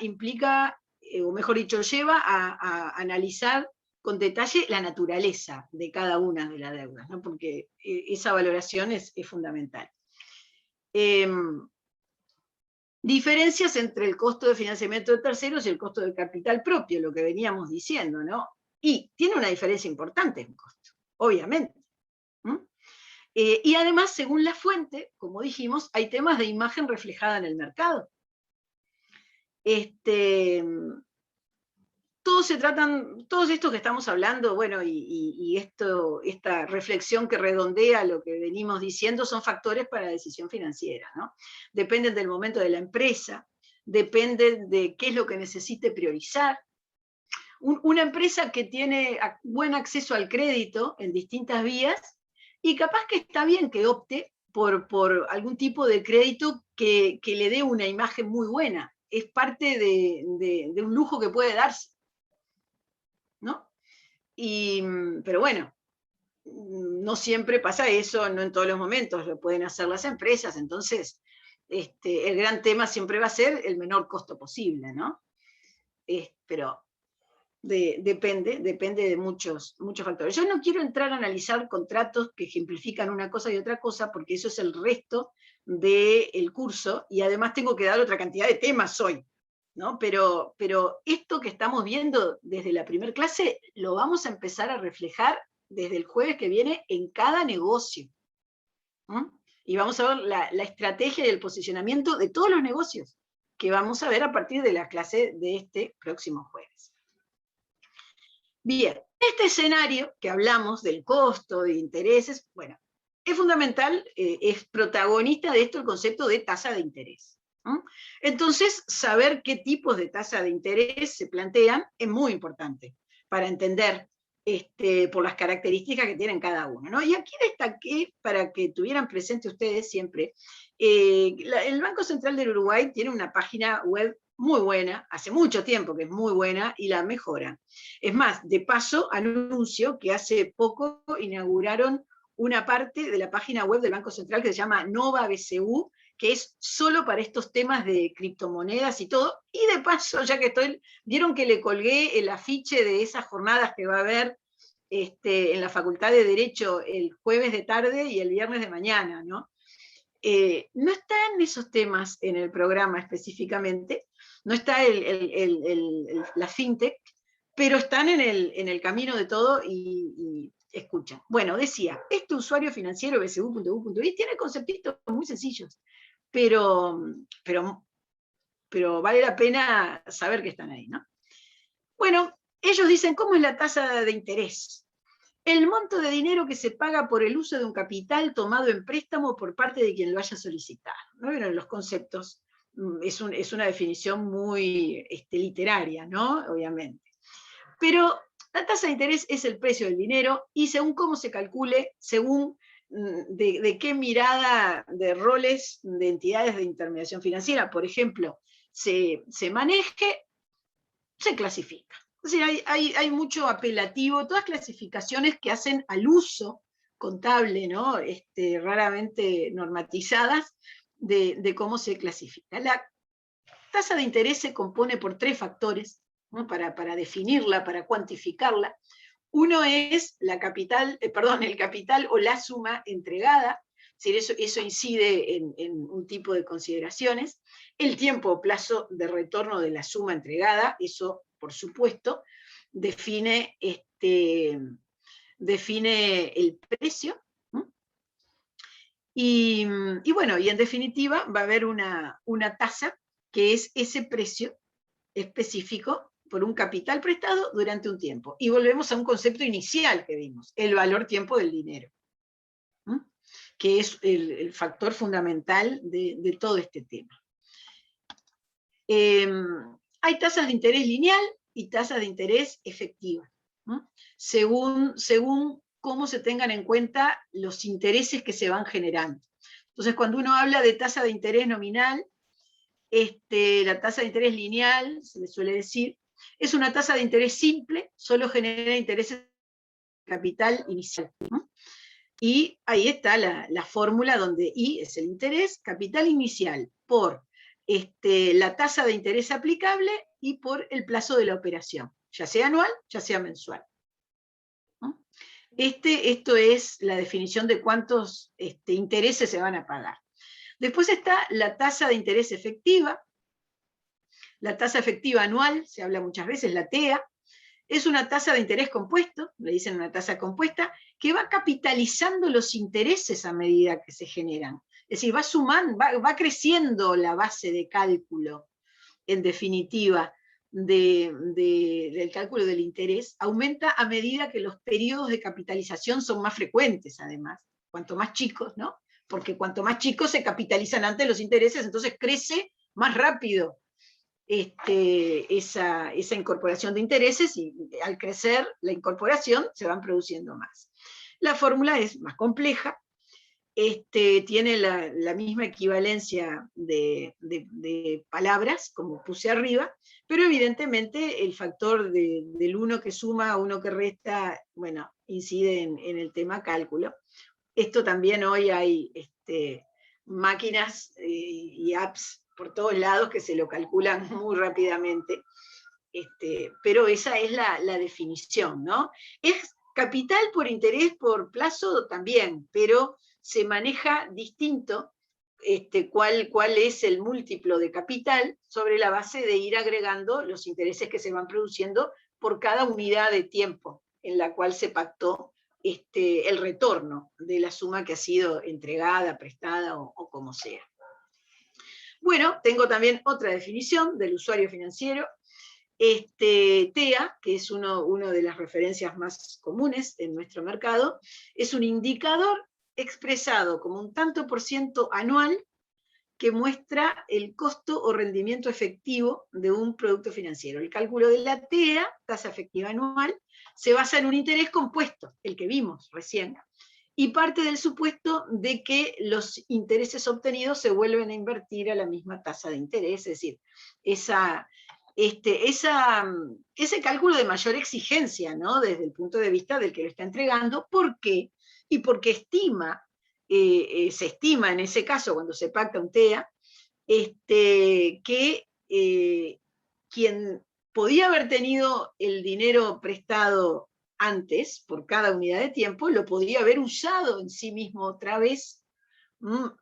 o mejor dicho, lleva a analizar con detalle la naturaleza de cada una de las deudas, ¿no? Porque esa valoración es fundamental. Diferencias entre el costo de financiamiento de terceros y el costo de capital propio, lo que veníamos diciendo, ¿no? Y tiene una diferencia importante en costo, obviamente. Y además, según la fuente, como dijimos, hay temas de imagen reflejada en el mercado. Todos estos que estamos hablando, bueno, y esta reflexión que redondea lo que venimos diciendo, son factores para la decisión financiera, ¿no? Dependen del momento de la empresa, dependen de qué es lo que necesite priorizar. Una empresa que tiene buen acceso al crédito en distintas vías, y capaz que está bien que opte por algún tipo de crédito que le dé una imagen muy buena. Es parte de un lujo que puede darse, ¿no? Pero bueno, no siempre pasa eso, no en todos los momentos lo pueden hacer las empresas, entonces el gran tema siempre va a ser el menor costo posible, ¿no? Pero depende de muchos factores. Yo no quiero entrar a analizar contratos que ejemplifican una cosa y otra cosa, porque eso es el resto del curso, y además tengo que dar otra cantidad de temas hoy, ¿no? Pero esto que estamos viendo desde la primera clase, lo vamos a empezar a reflejar desde el jueves que viene en cada negocio. Y vamos a ver la estrategia y el posicionamiento de todos los negocios, que vamos a ver a partir de la clase de este próximo jueves. Bien, este escenario que hablamos del costo, de intereses, bueno, es fundamental, es protagonista de esto el concepto de tasa de interés. Entonces, saber qué tipos de tasa de interés se plantean es muy importante para entender por las características que tienen cada uno, ¿no? Y aquí destaqué, para que tuvieran presente ustedes siempre, el Banco Central del Uruguay tiene una página web muy buena, hace mucho tiempo que es muy buena, y la mejora. Es más, de paso, anuncio que hace poco inauguraron una parte de la página web del Banco Central que se llama Nova BCU, que es solo para estos temas de criptomonedas y todo, y de paso, ya que vieron que le colgué el afiche de esas jornadas que va a haber en la Facultad de Derecho el jueves de tarde y el viernes de mañana, ¿no? No están esos temas en el programa específicamente, no está la fintech, pero están en el camino de todo y escuchan. Bueno, decía, este usuario financiero bcu.u.es tiene conceptitos muy sencillos, pero vale la pena saber que están ahí, ¿no? Bueno, ellos dicen, ¿cómo es la tasa de interés? El monto de dinero que se paga por el uso de un capital tomado en préstamo por parte de quien lo haya solicitado. ¿No vieron los conceptos? Es una definición muy literaria, ¿no? Obviamente. Pero la tasa de interés es el precio del dinero, y según cómo se calcule, según de qué mirada de roles de entidades de intermediación financiera, por ejemplo, se maneje, se clasifica. Es decir, hay mucho apelativo, todas clasificaciones que hacen al uso contable, ¿no? Raramente normatizadas, de cómo se clasifica. Tasa de interés se compone por 3 factores, ¿no? para definirla, para cuantificarla. Uno es el capital o la suma entregada, eso incide en un tipo de consideraciones. El tiempo o plazo de retorno de la suma entregada, eso por supuesto define el precio. Y bueno, y en definitiva va a haber una tasa que es ese precio específico por un capital prestado durante un tiempo. Y volvemos a un concepto inicial que vimos, el valor tiempo del dinero, que es el factor fundamental de todo este tema. Hay tasas de interés lineal y tasas de interés efectiva, según cómo se tengan en cuenta los intereses que se van generando. Entonces, cuando uno habla de tasa de interés nominal, la tasa de interés lineal, se le suele decir, es una tasa de interés simple, solo genera intereses de capital inicial. Y ahí está la fórmula donde I es el interés, capital inicial, por la tasa de interés aplicable y por el plazo de la operación, ya sea anual, ya sea mensual. Esto es la definición de cuántos intereses se van a pagar. Después está la tasa de interés efectiva. La tasa efectiva anual, se habla muchas veces, la TEA, es una tasa de interés compuesto, le dicen una tasa compuesta, que va capitalizando los intereses a medida que se generan. Es decir, va sumando, va creciendo la base de cálculo, en definitiva, del cálculo del interés, aumenta a medida que los periodos de capitalización son más frecuentes, además, cuanto más chicos, ¿no? Porque cuanto más chicos se capitalizan antes los intereses, entonces crece más rápido esa incorporación de intereses, y al crecer la incorporación se van produciendo más. La fórmula es más compleja, tiene la misma equivalencia de palabras, como puse arriba, pero evidentemente el factor del uno que suma, uno que resta, bueno, incide en el tema cálculo. Esto también hoy hay máquinas y apps por todos lados que se lo calculan muy rápidamente, pero esa es la definición, ¿no? Es capital por interés por plazo también, pero se maneja distinto cuál es el múltiplo de capital sobre la base de ir agregando los intereses que se van produciendo por cada unidad de tiempo en la cual se pactó el retorno de la suma que ha sido entregada, prestada o como sea. Bueno, tengo también otra definición del usuario financiero, TEA, que es una de las referencias más comunes en nuestro mercado, es un indicador expresado como un tanto por ciento anual que muestra el costo o rendimiento efectivo de un producto financiero. El cálculo de la TEA, tasa efectiva anual, se basa en un interés compuesto, el que vimos recién, y parte del supuesto de que los intereses obtenidos se vuelven a invertir a la misma tasa de interés, es decir, ese cálculo de mayor exigencia, ¿no? Desde el punto de vista del que lo está entregando. ¿Por qué? Y porque se estima en ese caso, cuando se pacta un TEA, que quien podía haber tenido el dinero prestado antes, por cada unidad de tiempo, lo podría haber usado en sí mismo otra vez, lo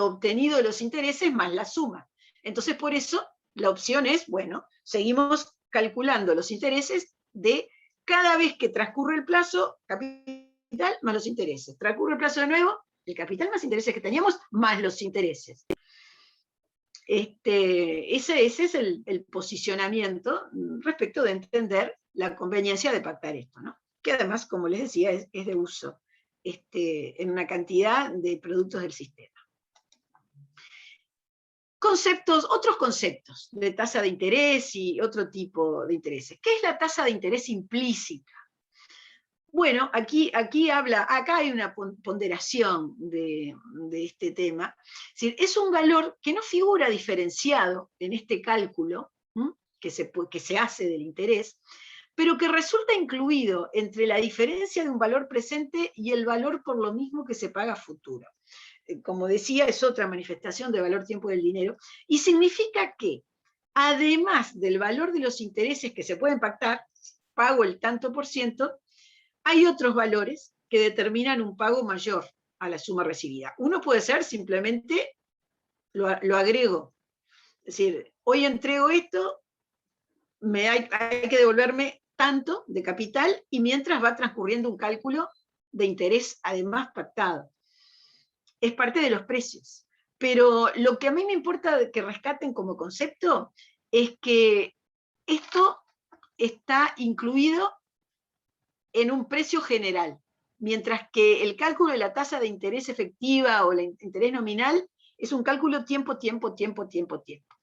obtenido de los intereses más la suma. Entonces, por eso, la opción es, bueno, seguimos calculando los intereses de cada vez que transcurre el plazo, capital más los intereses. Transcurre el plazo de nuevo, el capital más intereses que teníamos, más los intereses. Ese es el posicionamiento respecto de entender la conveniencia de pactar esto, ¿no? Que además, como les decía, es de uso en una cantidad de productos del sistema. Otros conceptos de tasa de interés y otro tipo de intereses. ¿Qué es la tasa de interés implícita? Bueno, acá hay una ponderación de este tema. Es decir, es un valor que no figura diferenciado en este cálculo que se hace del interés, pero que resulta incluido entre la diferencia de un valor presente y el valor por lo mismo que se paga a futuro. Como decía, es otra manifestación de valor tiempo del dinero, y significa que, además del valor de los intereses que se pueden pactar, pago el tanto por ciento, hay otros valores que determinan un pago mayor a la suma recibida. Uno puede ser simplemente, lo agrego, es decir, hoy entrego esto, hay que devolverme tanto de capital, y mientras va transcurriendo un cálculo de interés además pactado. Es parte de los precios. Pero lo que a mí me importa que rescaten como concepto es que esto está incluido en un precio general, mientras que el cálculo de la tasa de interés efectiva o el interés nominal es un cálculo tiempo, tiempo, tiempo, tiempo, tiempo.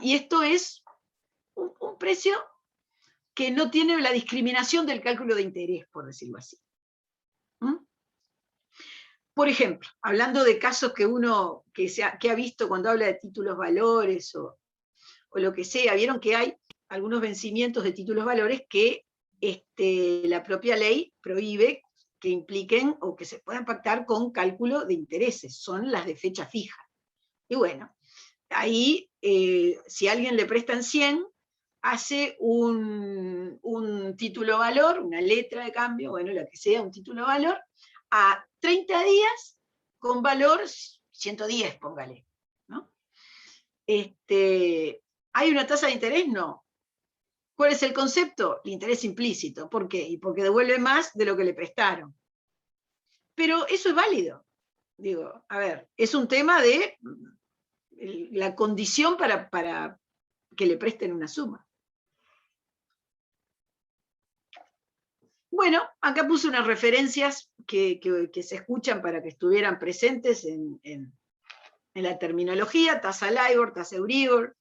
Y esto es un precio que no tiene la discriminación del cálculo de interés, por decirlo así. Por ejemplo, hablando de casos que uno que ha visto cuando habla de títulos valores o lo que sea, vieron que hay algunos vencimientos de títulos valores que la propia ley prohíbe que impliquen o que se puedan pactar con cálculo de intereses, son las de fecha fija. Y bueno, ahí si a alguien le prestan 100, hace un título valor, una letra de cambio, bueno, la que sea, un título valor, a 30 días con valor 110, póngale, ¿no? ¿Hay una tasa de interés? No. ¿Cuál es el concepto? El interés implícito. ¿Por qué? Y porque devuelve más de lo que le prestaron. Pero eso es válido. Digo, a ver, es un tema de la condición para que le presten una suma. Bueno, acá puse unas referencias que se escuchan para que estuvieran presentes en la terminología: tasa LIBOR, tasa Euribor.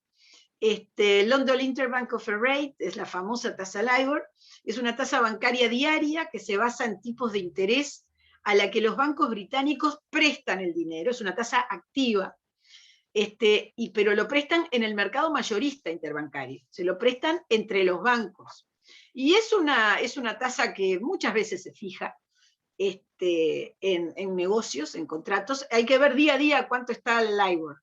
London Interbank Offer Rate es la famosa tasa LIBOR, es una tasa bancaria diaria que se basa en tipos de interés a la que los bancos británicos prestan el dinero, es una tasa activa, pero lo prestan en el mercado mayorista interbancario, se lo prestan entre los bancos. Y es una tasa que muchas veces se fija en negocios, en contratos. Hay que ver día a día cuánto está el LIBOR.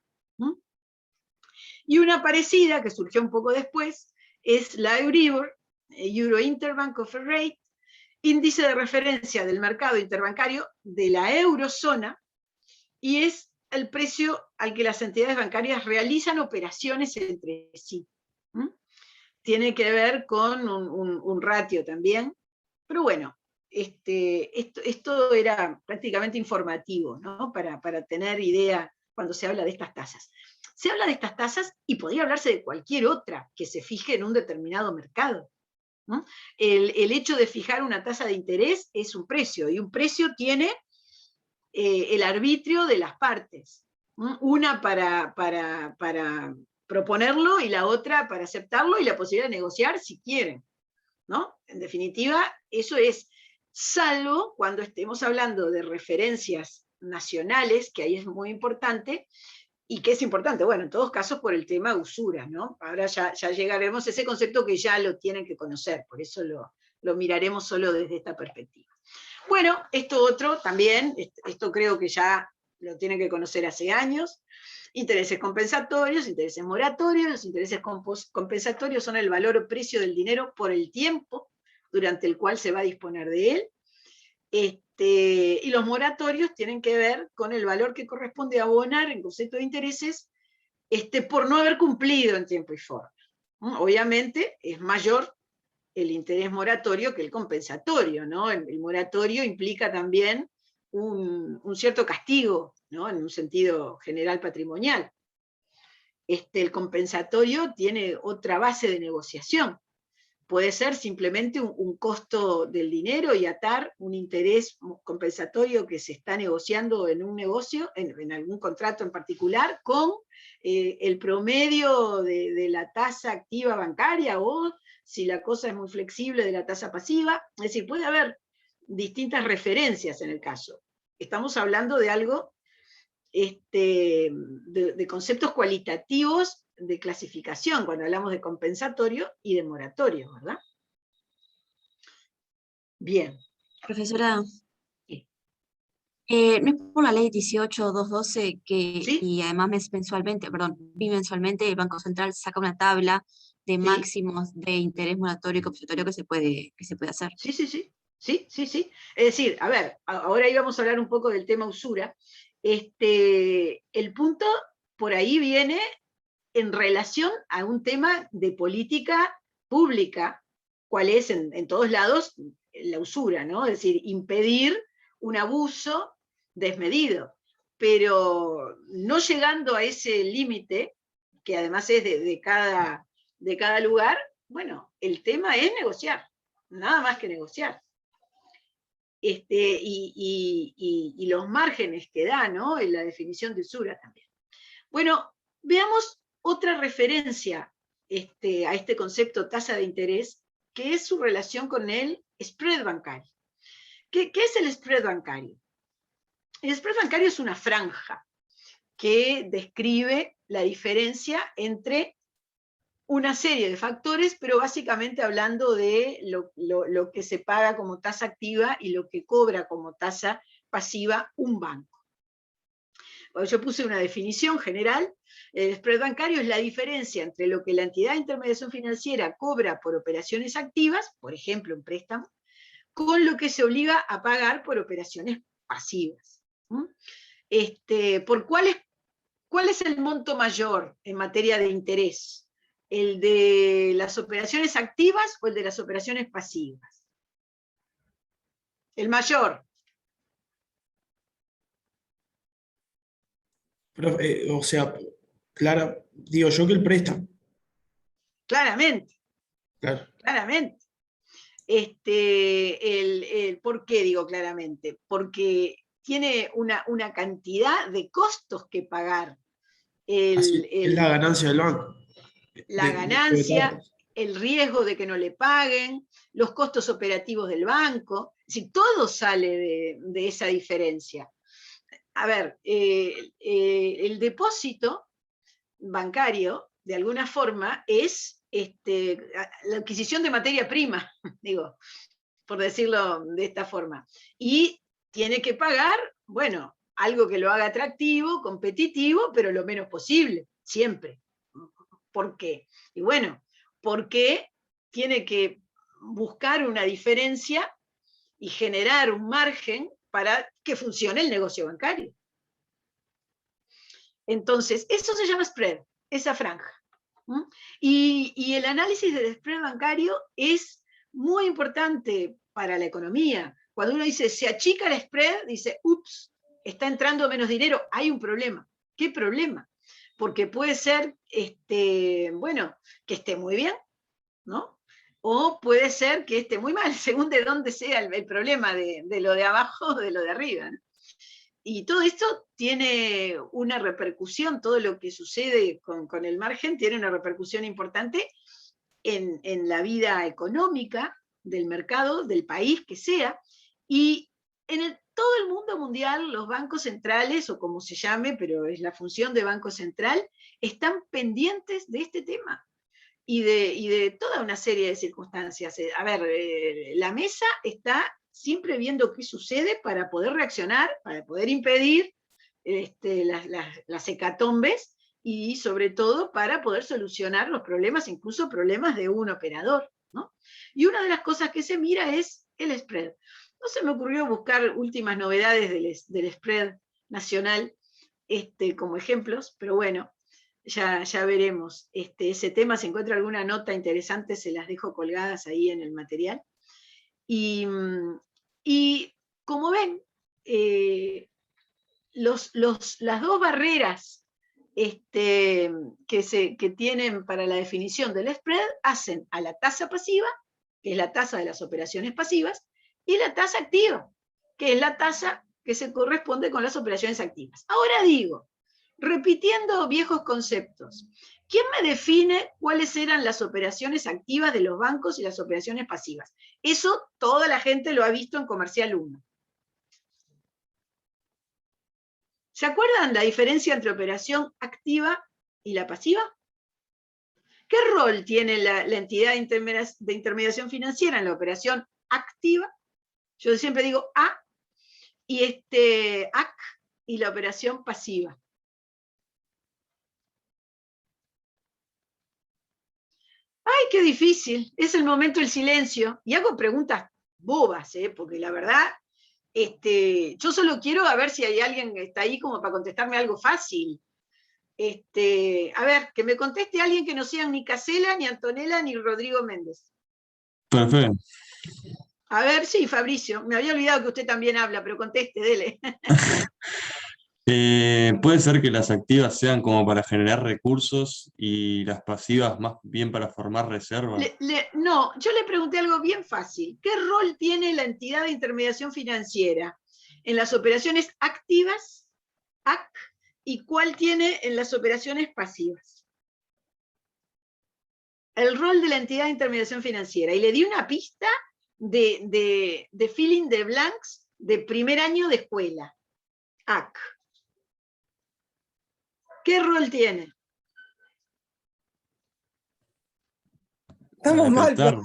Y una parecida, que surgió un poco después, es la Euribor, Euro Interbank Offer Rate, índice de referencia del mercado interbancario de la eurozona, y es el precio al que las entidades bancarias realizan operaciones entre sí. Tiene que ver con un ratio también, pero bueno, esto era prácticamente informativo, ¿no? Para tener idea cuando se habla de estas tasas. Se habla de estas tasas y podría hablarse de cualquier otra que se fije en un determinado mercado, ¿no? El hecho de fijar una tasa de interés es un precio, y un precio tiene el arbitrio de las partes, ¿no? Una para proponerlo y la otra para aceptarlo, y la posibilidad de negociar si quieren, ¿no? En definitiva, eso es, salvo cuando estemos hablando de referencias nacionales, que ahí es muy importante. ¿Y qué es importante? Bueno, en todos casos por el tema usura, ¿no? Ahora ya llegaremos a ese concepto que ya lo tienen que conocer, por eso lo miraremos solo desde esta perspectiva. Bueno, esto otro también, esto creo que ya lo tienen que conocer hace años: intereses compensatorios, intereses moratorios. Los intereses compensatorios son el valor o precio del dinero por el tiempo durante el cual se va a disponer de él. Y los moratorios tienen que ver con el valor que corresponde abonar en concepto de intereses por no haber cumplido en tiempo y forma. Obviamente es mayor el interés moratorio que el compensatorio, ¿no? El moratorio implica también un cierto castigo, ¿no? En un sentido general patrimonial. El compensatorio tiene otra base de negociación. Puede ser simplemente un costo del dinero y atar un interés compensatorio que se está negociando en un negocio, en algún contrato en particular, con el promedio de la tasa activa bancaria, o si la cosa es muy flexible, de la tasa pasiva. Es decir, puede haber distintas referencias en el caso. Estamos hablando de algo, de conceptos cualitativos de clasificación, cuando hablamos de compensatorio y de moratorio, ¿verdad? Bien. Profesora, Sí. ¿no es por la ley 18.212 ¿Sí? y además bimensualmente el Banco Central saca una tabla de Sí. máximos de interés moratorio y compensatorio que se puede hacer? Sí, sí, sí. Sí, sí, sí. Es decir, a ver, ahora íbamos a hablar un poco del tema usura. El punto por ahí viene en relación a un tema de política pública, cuál es en todos lados la usura, ¿no? Es decir, impedir un abuso desmedido, pero no llegando a ese límite, que además es de cada lugar, bueno, el tema es negociar, nada más que negociar. Y los márgenes que da, ¿no? En la definición de usura también. Bueno, veamos otra referencia a este concepto tasa de interés, que es su relación con el spread bancario. ¿Qué es el spread bancario? El spread bancario es una franja que describe la diferencia entre una serie de factores, pero básicamente hablando de lo que se paga como tasa activa y lo que cobra como tasa pasiva un banco. Bueno, yo puse una definición general. El spread bancario es la diferencia entre lo que la entidad de intermediación financiera cobra por operaciones activas, por ejemplo, un préstamo, con lo que se obliga a pagar por operaciones pasivas. ¿Cuál es el monto mayor en materia de interés? ¿El de las operaciones activas o el de las operaciones pasivas? El mayor. Pero, o sea, claro, digo yo que el préstamo, Claramente, claro. claramente. ¿Por qué digo claramente? Porque tiene una cantidad de costos que pagar. Así es la ganancia del banco. La Después de ganancia, tasas. el riesgo de que no le paguen, los costos operativos del banco, si todo sale de esa diferencia. A ver, el depósito bancario, de alguna forma, es la adquisición de materia prima, digo, por decirlo de esta forma. Y tiene que pagar, bueno, algo que lo haga atractivo, competitivo, pero lo menos posible, siempre. ¿Por qué? Y bueno, porque tiene que buscar una diferencia y generar un margen para que funcione el negocio bancario. Entonces, eso se llama spread, esa franja. Y el análisis del spread bancario es muy importante para la economía. Cuando uno dice, se achica el spread, dice, ups, está entrando menos dinero, hay un problema. ¿Qué problema? Porque puede ser, bueno, que esté muy bien, ¿no? O puede ser que esté muy mal, según de dónde sea el problema de lo de abajo o de lo de arriba, ¿no? Y todo esto tiene una repercusión, todo lo que sucede con el margen tiene una repercusión importante en la vida económica del mercado, del país que sea, y en todo el mundo mundial los bancos centrales, o como se llame, pero es la función de banco central, están pendientes de este tema y de toda una serie de circunstancias. A ver, la mesa está siempre viendo qué sucede para poder reaccionar, para poder impedir las hecatombes y sobre todo para poder solucionar los problemas, incluso problemas de un operador, ¿no? Y una de las cosas que se mira es el spread. No se me ocurrió buscar últimas novedades del spread nacional como ejemplos, pero bueno, ya veremos. Ese tema, si encuentra alguna nota interesante, se las dejo colgadas ahí en el material. Y como ven, las dos barreras que tienen para la definición del spread hacen a la tasa pasiva, que es la tasa de las operaciones pasivas, y la tasa activa, que es la tasa que se corresponde con las operaciones activas. Ahora digo, repitiendo viejos conceptos, ¿quién me define cuáles eran las operaciones activas de los bancos y las operaciones pasivas? Eso toda la gente lo ha visto en Comercial 1. ¿Se acuerdan la diferencia entre operación activa y la pasiva? ¿Qué rol tiene la entidad de intermediación financiera en la operación activa Yo siempre digo A y AC y la operación pasiva. ¡Ay, qué difícil! Es el momento del silencio. Y hago preguntas bobas, porque la verdad, yo solo quiero a ver si hay alguien que está ahí como para contestarme algo fácil. A ver, que me conteste alguien que no sean ni Casela, ni Antonella, ni Rodrigo Méndez. Perfecto. A ver, sí, Fabricio, me había olvidado que usted también habla, pero conteste, dele. Puede ser que las activas sean como para generar recursos y las pasivas más bien para formar reserva. No, yo le pregunté algo bien fácil. ¿Qué rol tiene la entidad de intermediación financiera en las operaciones activas, AC, y cuál tiene en las operaciones pasivas? El rol de la entidad de intermediación financiera. Y le di una pista de filling de blanks de primer año de escuela. AC. ¿Qué rol tiene? Estamos mal, captar.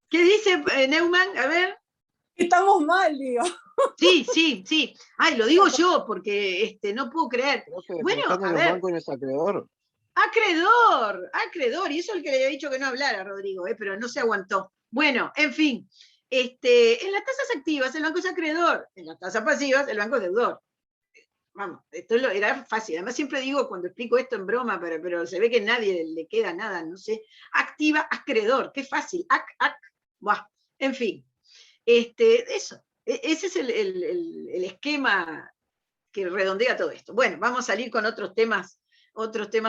¿Qué dice Neumann? A ver. estamos mal, digo. Sí, sí, sí. Ay, lo digo yo porque no puedo creer. Bueno, Trabajando a en los ver. bancos no es acreedor. Acreedor. Y eso es el que le había dicho que no hablara, Rodrigo, pero no se aguantó. Bueno, en fin. En las tasas activas el banco es acreedor, en las tasas pasivas el banco es deudor. Vamos, esto era fácil. Además siempre digo cuando explico esto en broma, pero se ve que a nadie le queda nada, no sé. Activa, acreedor, qué fácil. Buah. En fin. Eso. Ese es el esquema que redondea todo esto. Bueno, vamos a salir con otros temas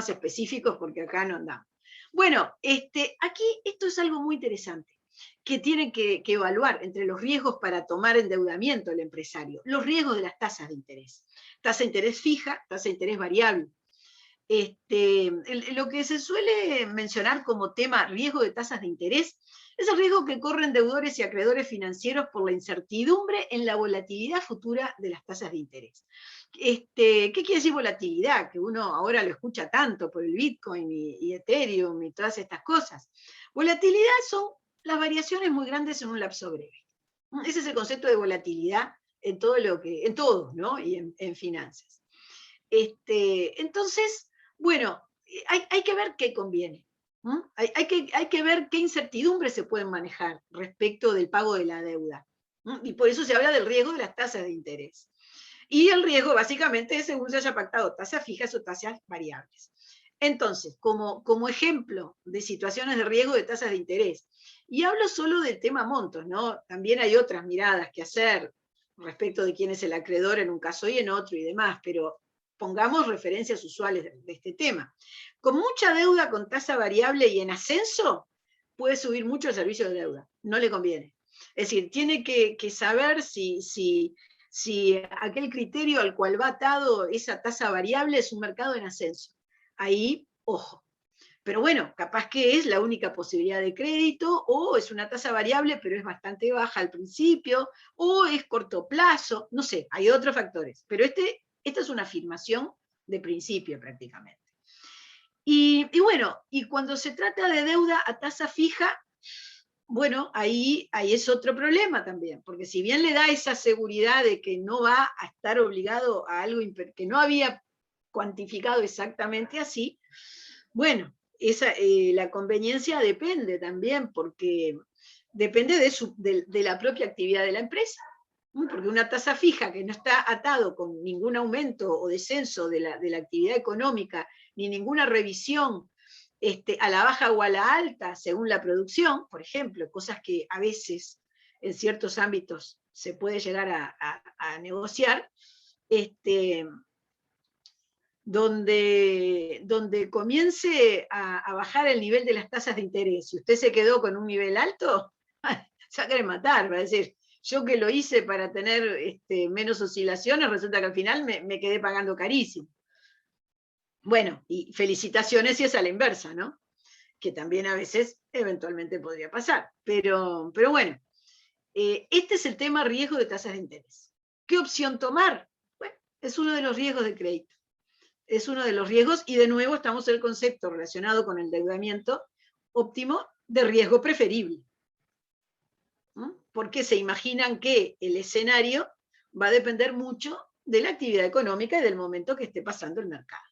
específicos porque acá no andamos. Bueno, aquí esto es algo muy interesante que tiene que evaluar entre los riesgos para tomar endeudamiento el empresario, los riesgos de las tasas de interés. Tasa de interés fija, tasa de interés variable. Lo que se suele mencionar como tema riesgo de tasas de interés es el riesgo que corren deudores y acreedores financieros por la incertidumbre en la volatilidad futura de las tasas de interés. ¿Qué quiere decir volatilidad? Que uno ahora lo escucha tanto por el Bitcoin y Ethereum y todas estas cosas. Volatilidad son las variaciones muy grandes en un lapso breve. Ese es el concepto de volatilidad en todo, ¿no? Y en finanzas. Entonces, bueno, hay que ver qué conviene. Hay que ver qué incertidumbres se pueden manejar respecto del pago de la deuda. Y por eso se habla del riesgo de las tasas de interés. Y el riesgo básicamente es según se haya pactado tasas fijas o tasas variables. Entonces, como ejemplo de situaciones de riesgo de tasas de interés, y hablo solo del tema montos, ¿no? También hay otras miradas que hacer respecto de quién es el acreedor en un caso y en otro y demás, pero pongamos referencias usuales de este tema. Con mucha deuda con tasa variable y en ascenso, puede subir mucho el servicio de deuda, no le conviene. Es decir, tiene que saber si aquel criterio al cual va atado esa tasa variable es un mercado en ascenso. Ahí, ojo. Pero bueno, capaz que es la única posibilidad de crédito, o es una tasa variable, pero es bastante baja al principio, o es corto plazo, no sé, hay otros factores. Pero esta es una afirmación de principio prácticamente. Y bueno, y cuando se trata de deuda a tasa fija, bueno, ahí es otro problema también, porque si bien le da esa seguridad de que no va a estar obligado a algo que no había cuantificado exactamente así, bueno, la conveniencia depende también, porque depende de la propia actividad de la empresa. Porque una tasa fija que no está atado con ningún aumento o descenso de la actividad económica, ni ninguna revisión a la baja o a la alta según la producción, por ejemplo, cosas que a veces en ciertos ámbitos se puede llegar a negociar, donde comience a bajar el nivel de las tasas de interés, si usted se quedó con un nivel alto, se va a querer matar, va a decir, yo que lo hice para tener menos oscilaciones, resulta que al final me quedé pagando carísimo. Bueno, y felicitaciones si es a la inversa, ¿no? Que también a veces eventualmente podría pasar. Pero bueno, este es el tema riesgo de tasas de interés. ¿Qué opción tomar? Bueno, es uno de los riesgos de crédito. Es uno de los riesgos, y de nuevo estamos en el concepto relacionado con el endeudamiento óptimo de riesgo preferible. porque se imaginan que el escenario va a depender mucho de la actividad económica y del momento que esté pasando el mercado.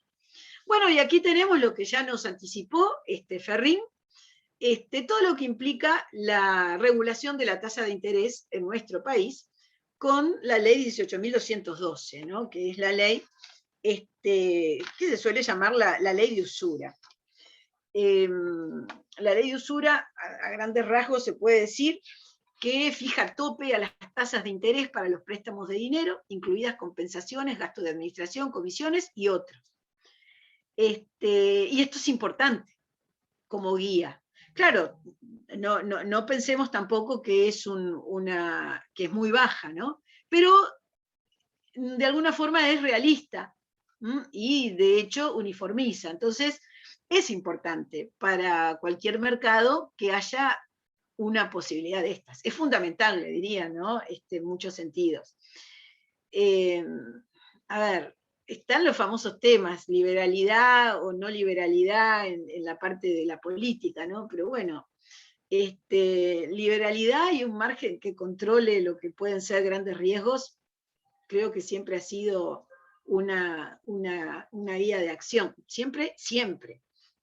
Bueno, y aquí tenemos lo que ya nos anticipó Ferrín, todo lo que implica la regulación de la tasa de interés en nuestro país con la ley 18.212, ¿no? Que es la ley que se suele llamar la ley de usura. La ley de usura, a grandes rasgos, se puede decir que fija tope a las tasas de interés para los préstamos de dinero, incluidas compensaciones, gastos de administración, comisiones y otros. Y esto es importante como guía. Claro, no pensemos tampoco que es, que es muy baja, ¿no? Pero de alguna forma es realista y de hecho uniformiza. Entonces, es importante para cualquier mercado que haya una posibilidad de estas. Es fundamental, le diría, ¿no? En muchos sentidos. A ver, están los famosos temas, liberalidad o no liberalidad en la parte de la política, ¿no? Pero bueno, liberalidad y un margen que controle lo que pueden ser grandes riesgos, creo que siempre ha sido una guía de acción, siempre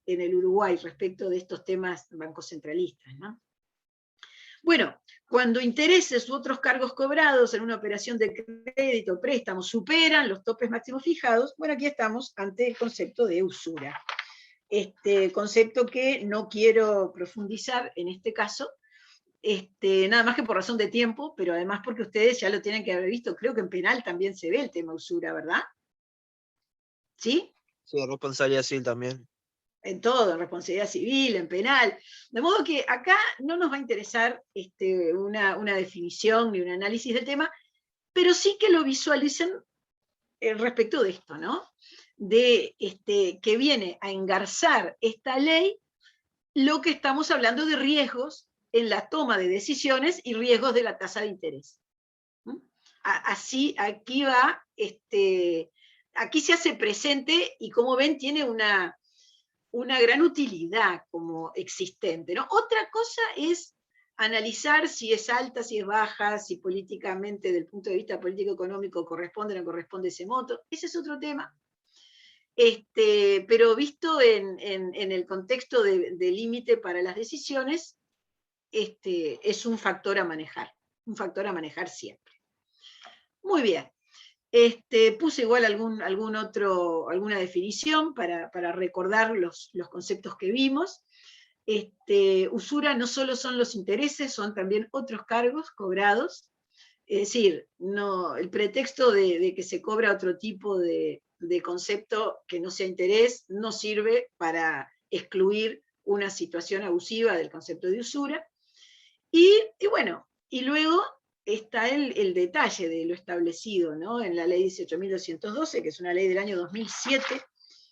en el Uruguay respecto de estos temas bancocentralistas, ¿no? Bueno, cuando intereses u otros cargos cobrados en una operación de crédito o préstamo superan los topes máximos fijados, bueno, aquí estamos ante el concepto de usura. Concepto que no quiero profundizar en este caso, nada más que por razón de tiempo, pero además porque ustedes ya lo tienen que haber visto, creo que en penal también se ve el tema usura, ¿verdad? ¿Sí? Sí, responsabilidad civil también. En todo, en responsabilidad civil, en penal. De modo que acá no nos va a interesar una definición ni un análisis del tema, pero sí que lo visualicen respecto de esto, ¿no? De que viene a engarzar esta ley lo que estamos hablando de riesgos en la toma de decisiones y riesgos de la tasa de interés. Así, aquí va, aquí se hace presente y como ven tiene una gran utilidad como existente, ¿no? Otra cosa es analizar si es alta, si es baja, si políticamente, desde el punto de vista político-económico, corresponde o no corresponde ese monto. Ese es otro tema. Pero visto en el contexto de límite para las decisiones, es un factor a manejar siempre. Muy bien. Puse igual alguna definición para recordar los conceptos que vimos. Usura no solo son los intereses, son también otros cargos cobrados. Es decir, el pretexto de que se cobra otro tipo de concepto que no sea interés no sirve para excluir una situación abusiva del concepto de usura. Y bueno, y luego está el detalle de lo establecido, ¿no? En la ley 18.212, que es una ley del año 2007,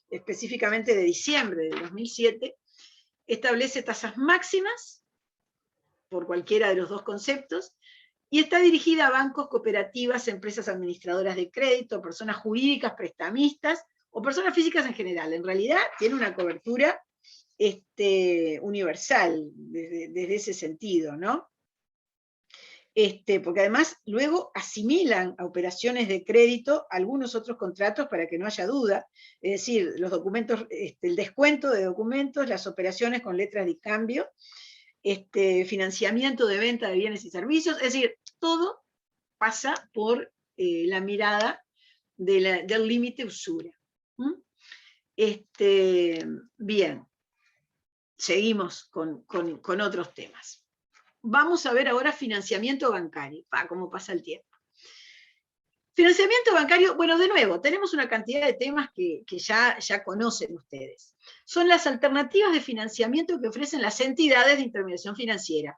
específicamente de diciembre del 2007, establece tasas máximas por cualquiera de los dos conceptos, y está dirigida a bancos, cooperativas, empresas administradoras de crédito, personas jurídicas, prestamistas, o personas físicas en general. En realidad tiene una cobertura universal desde ese sentido, ¿no? Porque además luego asimilan a operaciones de crédito algunos otros contratos para que no haya duda, es decir, los documentos, el descuento de documentos, las operaciones con letras de cambio, financiamiento de venta de bienes y servicios, es decir, todo pasa por la mirada del límite usura. Bien, seguimos con otros temas. Vamos a ver ahora financiamiento bancario, cómo pasa el tiempo. Financiamiento bancario, bueno, de nuevo, tenemos una cantidad de temas que ya conocen ustedes. Son las alternativas de financiamiento que ofrecen las entidades de intermediación financiera,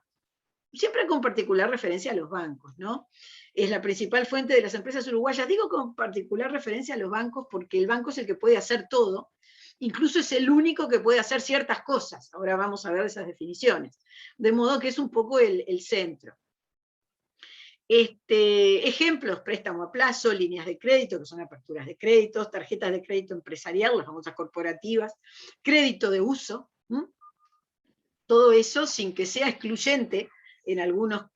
siempre con particular referencia a los bancos, ¿no? Es la principal fuente de las empresas uruguayas. Digo con particular referencia a los bancos porque el banco es el que puede hacer todo, incluso es el único que puede hacer ciertas cosas. Ahora vamos a ver esas definiciones. De modo que es un poco el centro. Ejemplos: préstamo a plazo, líneas de crédito, que son aperturas de créditos, tarjetas de crédito empresarial, las famosas corporativas, crédito de uso, todo eso sin que sea excluyente en algunos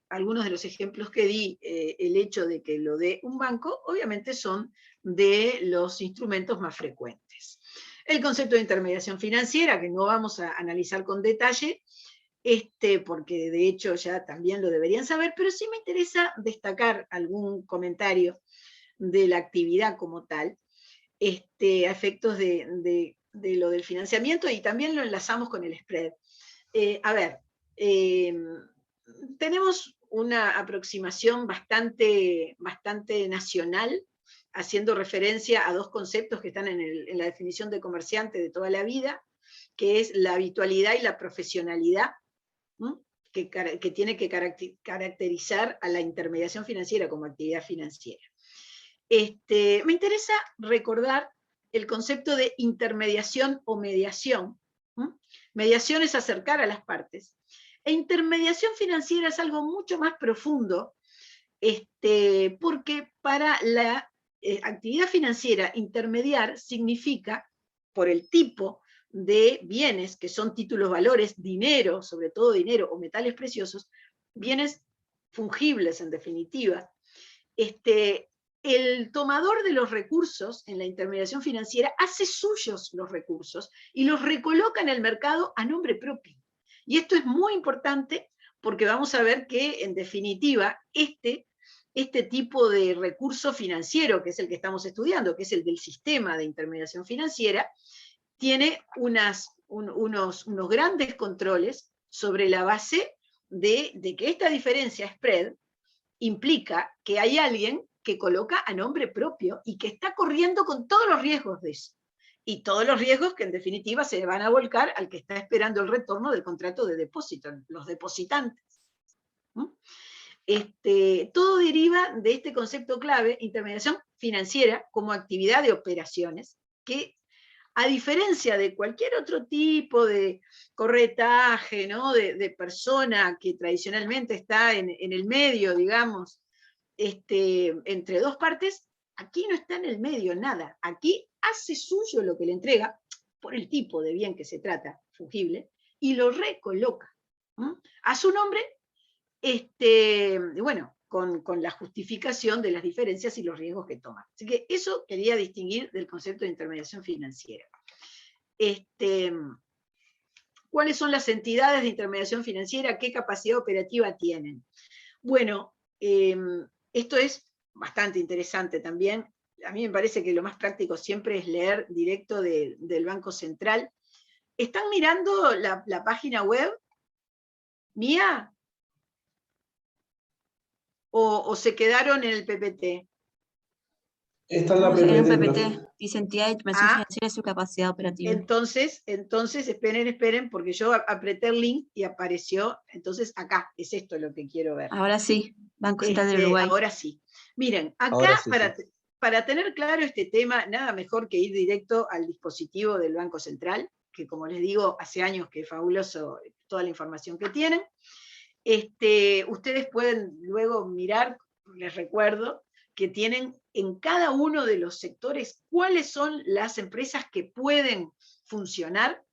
de los ejemplos que di, el hecho de que lo dé un banco, obviamente son de los instrumentos más frecuentes. El concepto de intermediación financiera, que no vamos a analizar con detalle, porque de hecho ya también lo deberían saber, pero sí me interesa destacar algún comentario de la actividad como tal, a efectos de lo del financiamiento, y también lo enlazamos con el spread. A ver, tenemos una aproximación bastante nacional, haciendo referencia a dos conceptos que están en la definición de comerciante de toda la vida, que es la habitualidad y la profesionalidad, que tiene que caracterizar a la intermediación financiera como actividad financiera. Me interesa recordar el concepto de intermediación o mediación. Mediación es acercar a las partes. E intermediación financiera es algo mucho más profundo, porque para la actividad financiera, intermediar significa, por el tipo de bienes, que son títulos, valores, dinero, sobre todo dinero o metales preciosos, bienes fungibles en definitiva, el tomador de los recursos en la intermediación financiera hace suyos los recursos y los recoloca en el mercado a nombre propio. Y esto es muy importante porque vamos a ver que, en definitiva, este tipo de recurso financiero, que es el que estamos estudiando, que es el del sistema de intermediación financiera, tiene unos grandes controles sobre la base de que esta diferencia spread implica que hay alguien que coloca a nombre propio y que está corriendo con todos los riesgos de eso. Y todos los riesgos que en definitiva se van a volcar al que está esperando el retorno del contrato de depósito, los depositantes. Todo deriva de este concepto clave, intermediación financiera, como actividad de operaciones, que a diferencia de cualquier otro tipo de corretaje, ¿no? de persona que tradicionalmente está en el medio, digamos, entre dos partes, aquí no está en el medio nada. Aquí hace suyo lo que le entrega, por el tipo de bien que se trata, fungible, y lo recoloca a su nombre, bueno, con la justificación de las diferencias y los riesgos que toma. Así que eso quería distinguir del concepto de intermediación financiera. ¿Cuáles son las entidades de intermediación financiera? ¿Qué capacidad operativa tienen? Bueno, esto es bastante interesante también. A mí me parece que lo más práctico siempre es leer directo del Banco Central. ¿Están mirando la página web mía? ¿O se quedaron en el PPT? Está en la En un PPT, PPT, profe. dice entidad de intervención financiera y su capacidad operativa. Entonces, esperen, porque yo apreté el link y apareció, entonces acá, es esto lo que quiero ver. Ahora sí, Banco Central del Uruguay. Ahora sí. Miren, acá Ahora sí, para tener claro este tema, nada mejor que ir directo al dispositivo del Banco Central, que como les digo, hace años que es fabuloso toda la información que tienen. Ustedes pueden luego mirar, les recuerdo, que tienen en cada uno de los sectores cuáles son las empresas que pueden funcionar,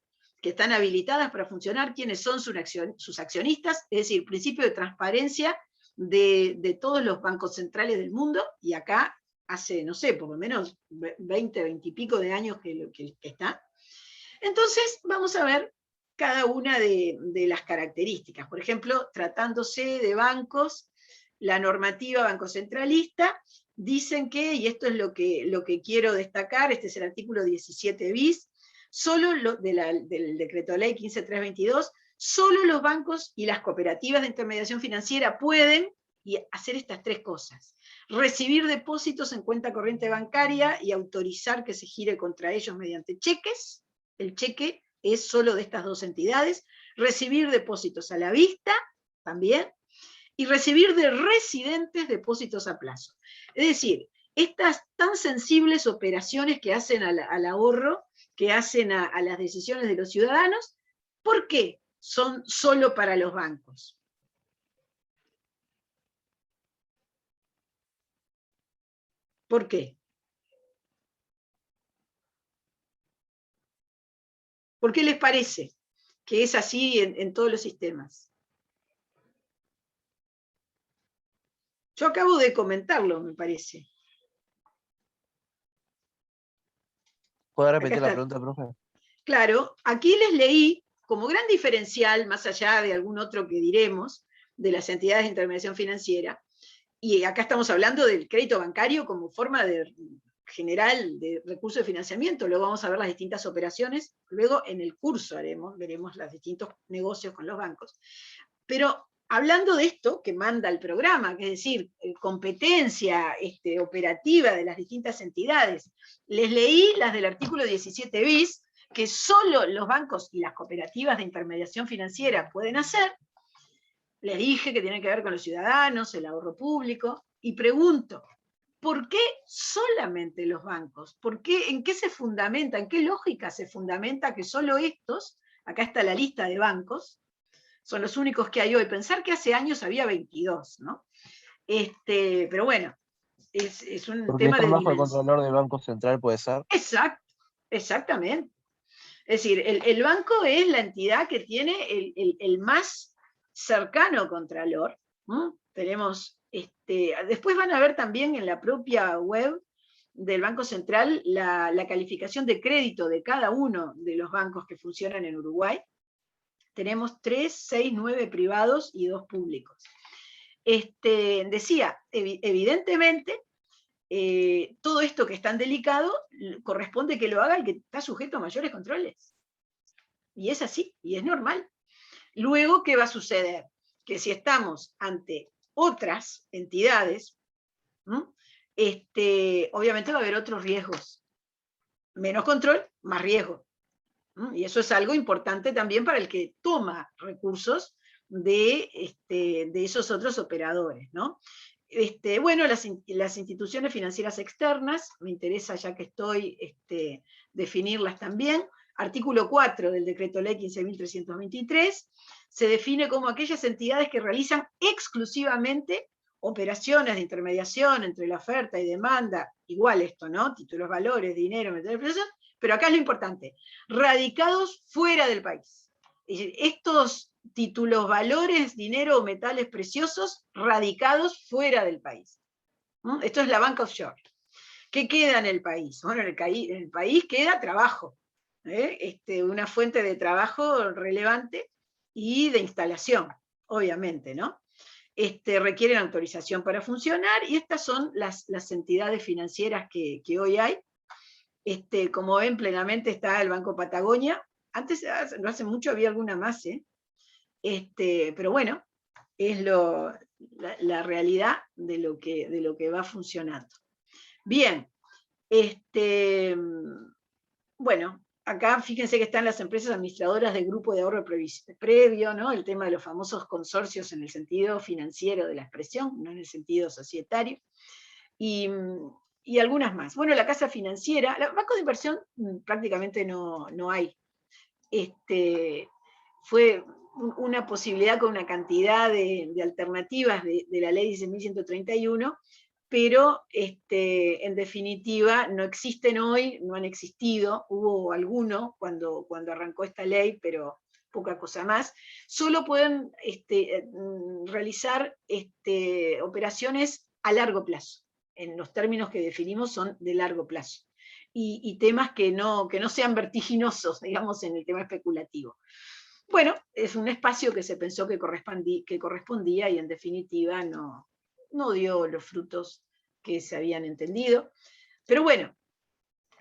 que están habilitadas para funcionar, quiénes son sus accionistas, es decir, principio de transparencia de todos los bancos centrales del mundo, y acá hace, no sé, por lo menos 20 y pico de años que está. Entonces, vamos a ver cada una de las características. Por ejemplo, tratándose de bancos, la normativa bancocentralista, dicen que, y esto es lo que quiero destacar, este es el artículo 17 bis, solo del decreto ley 15322, solo los bancos y las cooperativas de intermediación financiera pueden hacer estas tres cosas: recibir depósitos en cuenta corriente bancaria y autorizar que se gire contra ellos mediante cheques. El cheque es solo de estas dos entidades. Recibir depósitos a la vista, también, y recibir de residentes depósitos a plazo. Es decir, estas tan sensibles operaciones que hacen al ahorro, que hacen a las decisiones de los ciudadanos, ¿por qué son solo para los bancos? ¿Por qué? ¿Por qué les parece que es así en todos los sistemas? Yo acabo de comentarlo, me parece. ¿Puedo Acá repetir la está. pregunta, profe? Claro, aquí les leí como gran diferencial, más allá de algún otro que diremos, de las entidades de intermediación financiera, y acá estamos hablando del crédito bancario como forma general de recurso de financiamiento, luego vamos a ver las distintas operaciones, luego en el curso veremos los distintos negocios con los bancos. Pero hablando de esto que manda el programa, que es decir, competencia operativa de las distintas entidades, les leí las del artículo 17 bis, que solo los bancos y las cooperativas de intermediación financiera pueden hacer. Les dije que tienen que ver con los ciudadanos, el ahorro público, y pregunto, ¿por qué solamente los bancos? ¿Por qué, ¿en qué se fundamenta, en qué lógica se fundamenta que solo estos, acá está la lista de bancos, son los únicos que hay hoy? Pensar que hace años había 22, ¿no? Pero bueno, es un Porque tema de están bajo el dimensión. controlador del Banco Central, ¿puede ser? Exacto, exactamente. Es decir, el banco es la entidad que tiene el más cercano contralor. ¿No? Tenemos, después van a ver también en la propia web del Banco Central la calificación de crédito de cada uno de los bancos que funcionan en Uruguay. Tenemos 3, 6, 9 privados y 2 públicos. Decía, evidentemente, todo esto que es tan delicado, corresponde que lo haga el que está sujeto a mayores controles. Y es así, y es normal. Luego, ¿qué va a suceder? Que si estamos ante otras entidades, obviamente va a haber otros riesgos. Menos control, más riesgo. Y eso es algo importante también para el que toma recursos de esos otros operadores, ¿no? Bueno, las instituciones financieras externas, me interesa ya que estoy definirlas también. Artículo 4 del Decreto Ley 15.323, se define como aquellas entidades que realizan exclusivamente operaciones de intermediación entre la oferta y demanda, igual esto, ¿no? Títulos, valores, dinero, metales, pero acá es lo importante, radicados fuera del país. Es decir, estos títulos, valores, dinero o metales preciosos radicados fuera del país. Esto es la banca offshore. ¿Qué queda en el país? Bueno, en el país queda trabajo, una fuente de trabajo relevante y de instalación, obviamente, ¿no? Requieren autorización para funcionar, y estas son las entidades financieras que hoy hay. Como ven, plenamente está el Banco Patagonia. Antes, no hace mucho, había alguna más, pero bueno, es la realidad de lo que va funcionando. Bien, bueno, acá fíjense que están las empresas administradoras del grupo de ahorro previo, ¿no? El tema de los famosos consorcios en el sentido financiero de la expresión, no en el sentido societario, y algunas más. Bueno, la casa financiera, los bancos de inversión prácticamente no hay. Fue una posibilidad con una cantidad de alternativas de la ley 10.131, pero en definitiva no existen hoy, no han existido, hubo alguno cuando arrancó esta ley, pero poca cosa más. Solo pueden realizar operaciones a largo plazo. En los términos que definimos son de largo plazo. Y temas que no sean vertiginosos, digamos, en el tema especulativo. Bueno, es un espacio que se pensó que correspondía y en definitiva no dio los frutos que se habían entendido. Pero bueno,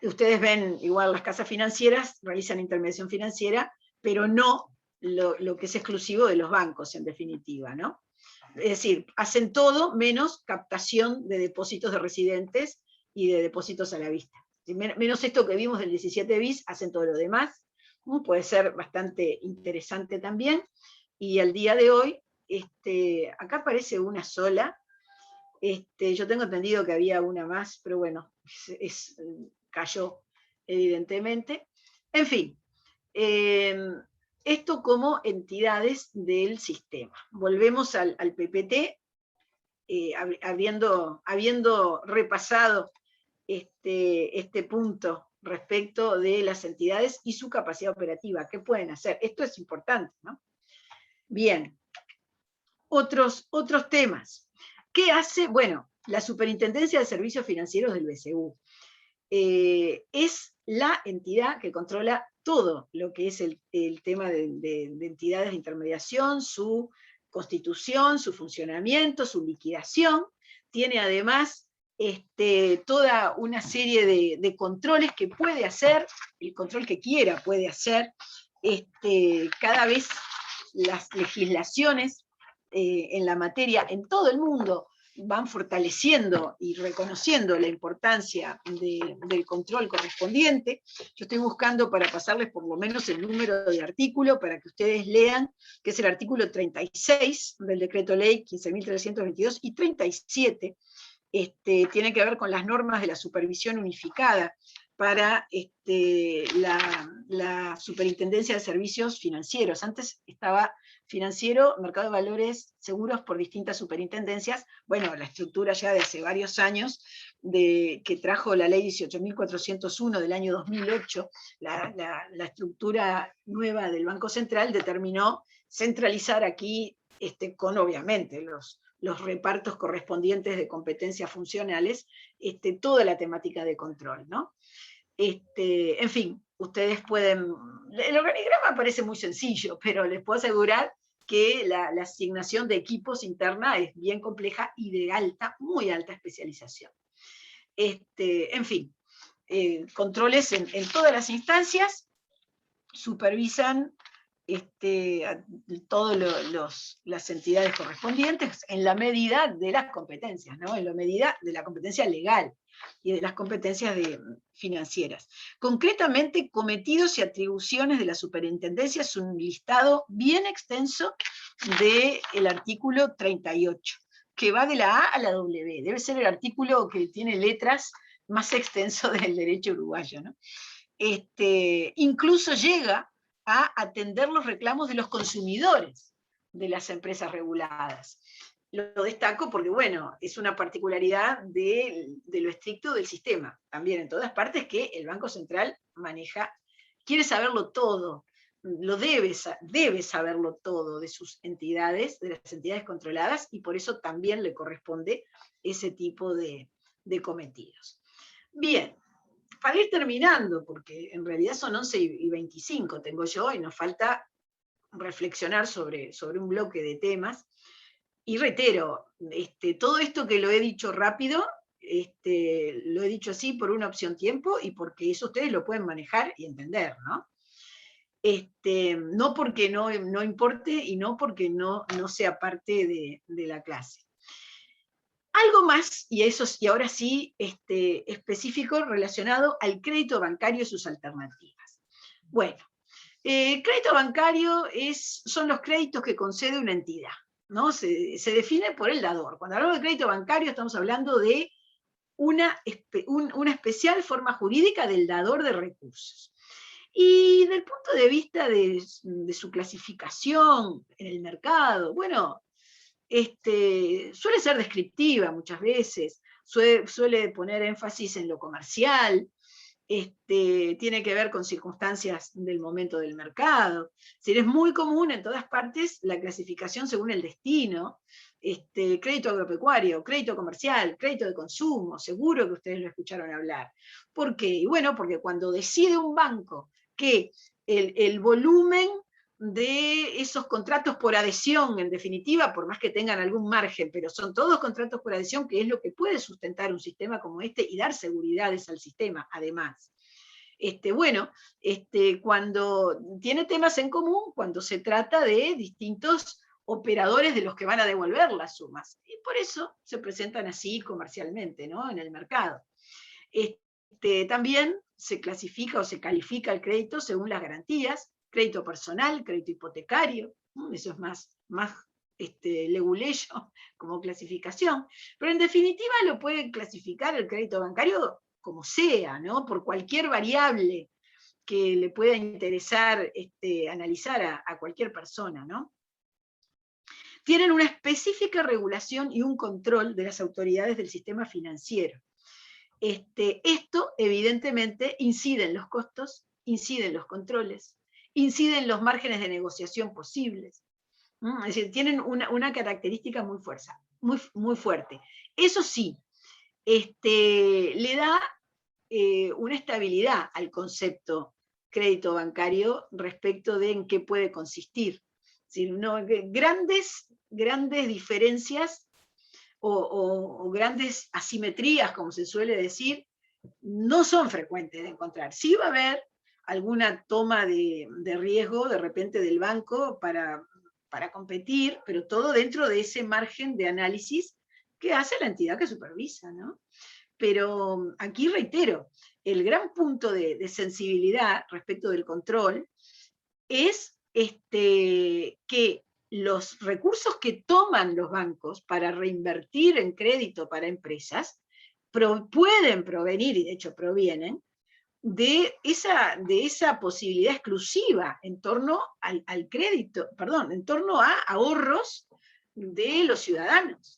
ustedes ven, igual las casas financieras realizan intermediación financiera, pero no lo que es exclusivo de los bancos, en definitiva, ¿no? Es decir, hacen todo menos captación de depósitos de residentes y de depósitos a la vista. Menos esto que vimos del 17 bis, hacen todo lo demás. Puede ser bastante interesante también. Y al día de hoy, acá aparece una sola. Yo tengo entendido que había una más, pero bueno, cayó evidentemente. En fin, esto como entidades del sistema. Volvemos al PPT, habiendo repasado este punto respecto de las entidades y su capacidad operativa. ¿Qué pueden hacer? Esto es importante, ¿no? Bien. Otros temas. ¿Qué hace? Bueno, la Superintendencia de Servicios Financieros del BCU es la entidad que controla todo lo que es el tema de entidades de intermediación, su constitución, su funcionamiento, su liquidación. Tiene además toda una serie de controles que puede hacer, el control que quiera puede hacer. Cada vez las legislaciones en la materia en todo el mundo van fortaleciendo y reconociendo la importancia del control correspondiente. Yo estoy buscando para pasarles por lo menos el número de artículo para que ustedes lean, que es el artículo 36 del decreto ley 15.322 y 37, tiene que ver con las normas de la supervisión unificada para la Superintendencia de Servicios Financieros. Antes estaba financiero, mercado de valores, seguros por distintas superintendencias. Bueno, la estructura ya de hace varios años, que trajo la ley 18.401 del año 2008, la estructura nueva del Banco Central determinó centralizar aquí, con obviamente los repartos correspondientes de competencias funcionales, toda la temática de control, ¿no? En fin, ustedes pueden, el organigrama parece muy sencillo, pero les puedo asegurar que la asignación de equipos interna es bien compleja y de alta, muy alta especialización. En fin, controles en todas las instancias, supervisan todas las entidades correspondientes en la medida de las competencias, ¿no? En la medida de la competencia legal y de las competencias financieras. Concretamente, cometidos y atribuciones de la superintendencia es un listado bien extenso del artículo 38, que va de la A a la W. Debe ser el artículo que tiene letras más extenso del derecho uruguayo, ¿no? Incluso llega a atender los reclamos de los consumidores de las empresas reguladas. Lo destaco porque, bueno, es una particularidad de lo estricto del sistema, también en todas partes, que el Banco Central maneja, quiere saberlo todo, debe saberlo todo de sus entidades, de las entidades controladas, y por eso también le corresponde ese tipo de cometidos. Bien. Para ir terminando, porque en realidad son 11:25 tengo yo, y nos falta reflexionar sobre un bloque de temas, y reitero, todo esto que lo he dicho rápido, lo he dicho así por una opción tiempo, y porque eso ustedes lo pueden manejar y entender, ¿no? No porque no importe, y no porque no sea parte de la clase. Algo más, y ahora sí, específico relacionado al crédito bancario y sus alternativas. Bueno, crédito bancario son los créditos que concede una entidad, ¿no? Se define por el dador. Cuando hablamos de crédito bancario estamos hablando de una especial forma jurídica del dador de recursos. Y del punto de vista de su clasificación en el mercado, bueno, suele ser descriptiva muchas veces, suele poner énfasis en lo comercial, tiene que ver con circunstancias del momento del mercado. Es muy común en todas partes la clasificación según el destino, crédito agropecuario, crédito comercial, crédito de consumo, seguro que ustedes lo escucharon hablar. ¿Por qué? Y bueno, porque cuando decide un banco que el volumen de esos contratos por adhesión, en definitiva, por más que tengan algún margen, pero son todos contratos por adhesión, que es lo que puede sustentar un sistema como este y dar seguridades al sistema, además. Cuando tiene temas en común, cuando se trata de distintos operadores de los que van a devolver las sumas, y por eso se presentan así comercialmente, ¿no? En el mercado. También se clasifica o se califica el crédito según las garantías, crédito personal, crédito hipotecario, eso es más leguleyo como clasificación, pero en definitiva lo pueden clasificar el crédito bancario como sea, ¿no? Por cualquier variable que le pueda interesar analizar a cualquier persona, ¿no? Tienen una específica regulación y un control de las autoridades del sistema financiero. Esto evidentemente incide en los costos, incide en los controles, inciden los márgenes de negociación posibles. Es decir, tienen una característica muy muy fuerte. Eso sí, le da una estabilidad al concepto crédito bancario respecto de en qué puede consistir. Es decir, grandes diferencias o grandes asimetrías, como se suele decir, no son frecuentes de encontrar. Sí va a haber alguna toma de riesgo de repente del banco para competir, pero todo dentro de ese margen de análisis que hace la entidad que supervisa, ¿no? Pero aquí reitero, el gran punto de sensibilidad respecto del control es que los recursos que toman los bancos para reinvertir en crédito para empresas pueden provenir, y de hecho provienen, de esa posibilidad exclusiva en torno al crédito, perdón, en torno a ahorros de los ciudadanos.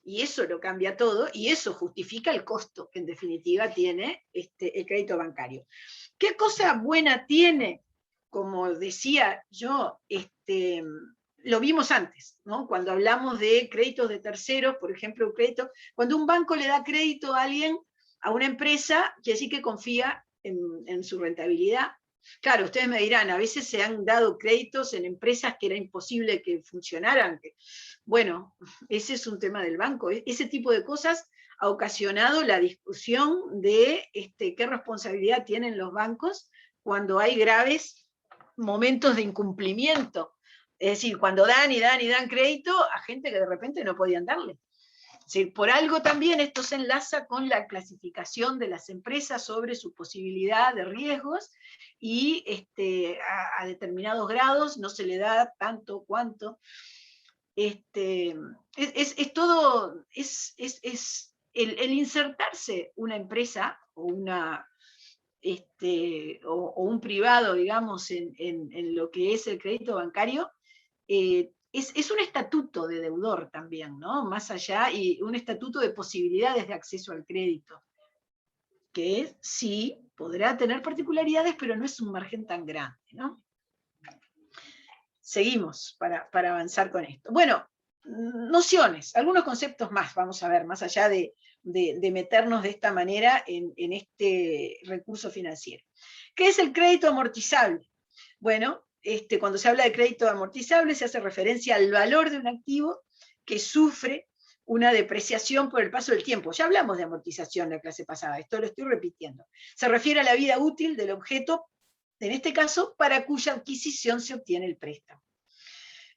Y eso lo cambia todo, y eso justifica el costo que en definitiva tiene el crédito bancario. ¿Qué cosa buena tiene? Como decía yo, lo vimos antes, ¿no? Cuando hablamos de créditos de terceros, por ejemplo, cuando un banco le da crédito a alguien, a una empresa, quiere decir que confía en su rentabilidad. Claro, ustedes me dirán, a veces se han dado créditos en empresas que era imposible que funcionaran. Bueno, ese es un tema del banco. Ese tipo de cosas ha ocasionado la discusión de qué responsabilidad tienen los bancos cuando hay graves momentos de incumplimiento. Es decir, cuando dan y dan y dan crédito a gente que de repente no podían darle. Es decir, por algo también esto se enlaza con la clasificación de las empresas sobre su posibilidad de riesgos, y a determinados grados no se le da tanto cuanto. Es todo, el insertarse una empresa o un privado, digamos, en lo que es el crédito bancario, es un estatuto de deudor también, ¿no? Más allá, y un estatuto de posibilidades de acceso al crédito, que sí podrá tener particularidades, pero no es un margen tan grande, ¿no? Seguimos para avanzar con esto. Bueno, nociones, algunos conceptos más, vamos a ver, más allá de meternos de esta manera en este recurso financiero. ¿Qué es el crédito amortizable? Bueno, cuando se habla de crédito amortizable se hace referencia al valor de un activo que sufre una depreciación por el paso del tiempo. Ya hablamos de amortización en la clase pasada, esto lo estoy repitiendo. Se refiere a la vida útil del objeto, en este caso, para cuya adquisición se obtiene el préstamo.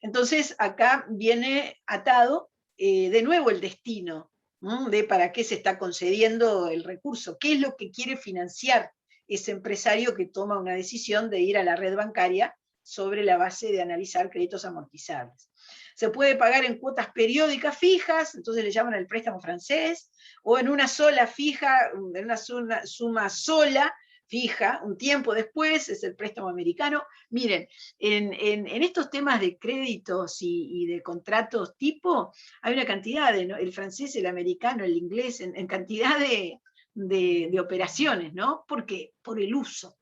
Entonces, acá viene atado de nuevo el destino, ¿no? De para qué se está concediendo el recurso, qué es lo que quiere financiar ese empresario que toma una decisión de ir a la red bancaria sobre la base de analizar créditos amortizables. Se puede pagar en cuotas periódicas fijas, entonces le llaman el préstamo francés, o en una sola fija, en una suma sola, fija, un tiempo después, es el préstamo americano. Miren, en estos temas de créditos y de contratos tipo, hay una cantidad, el francés, el americano, el inglés, en cantidad de operaciones, ¿no? ¿Por qué? Por el uso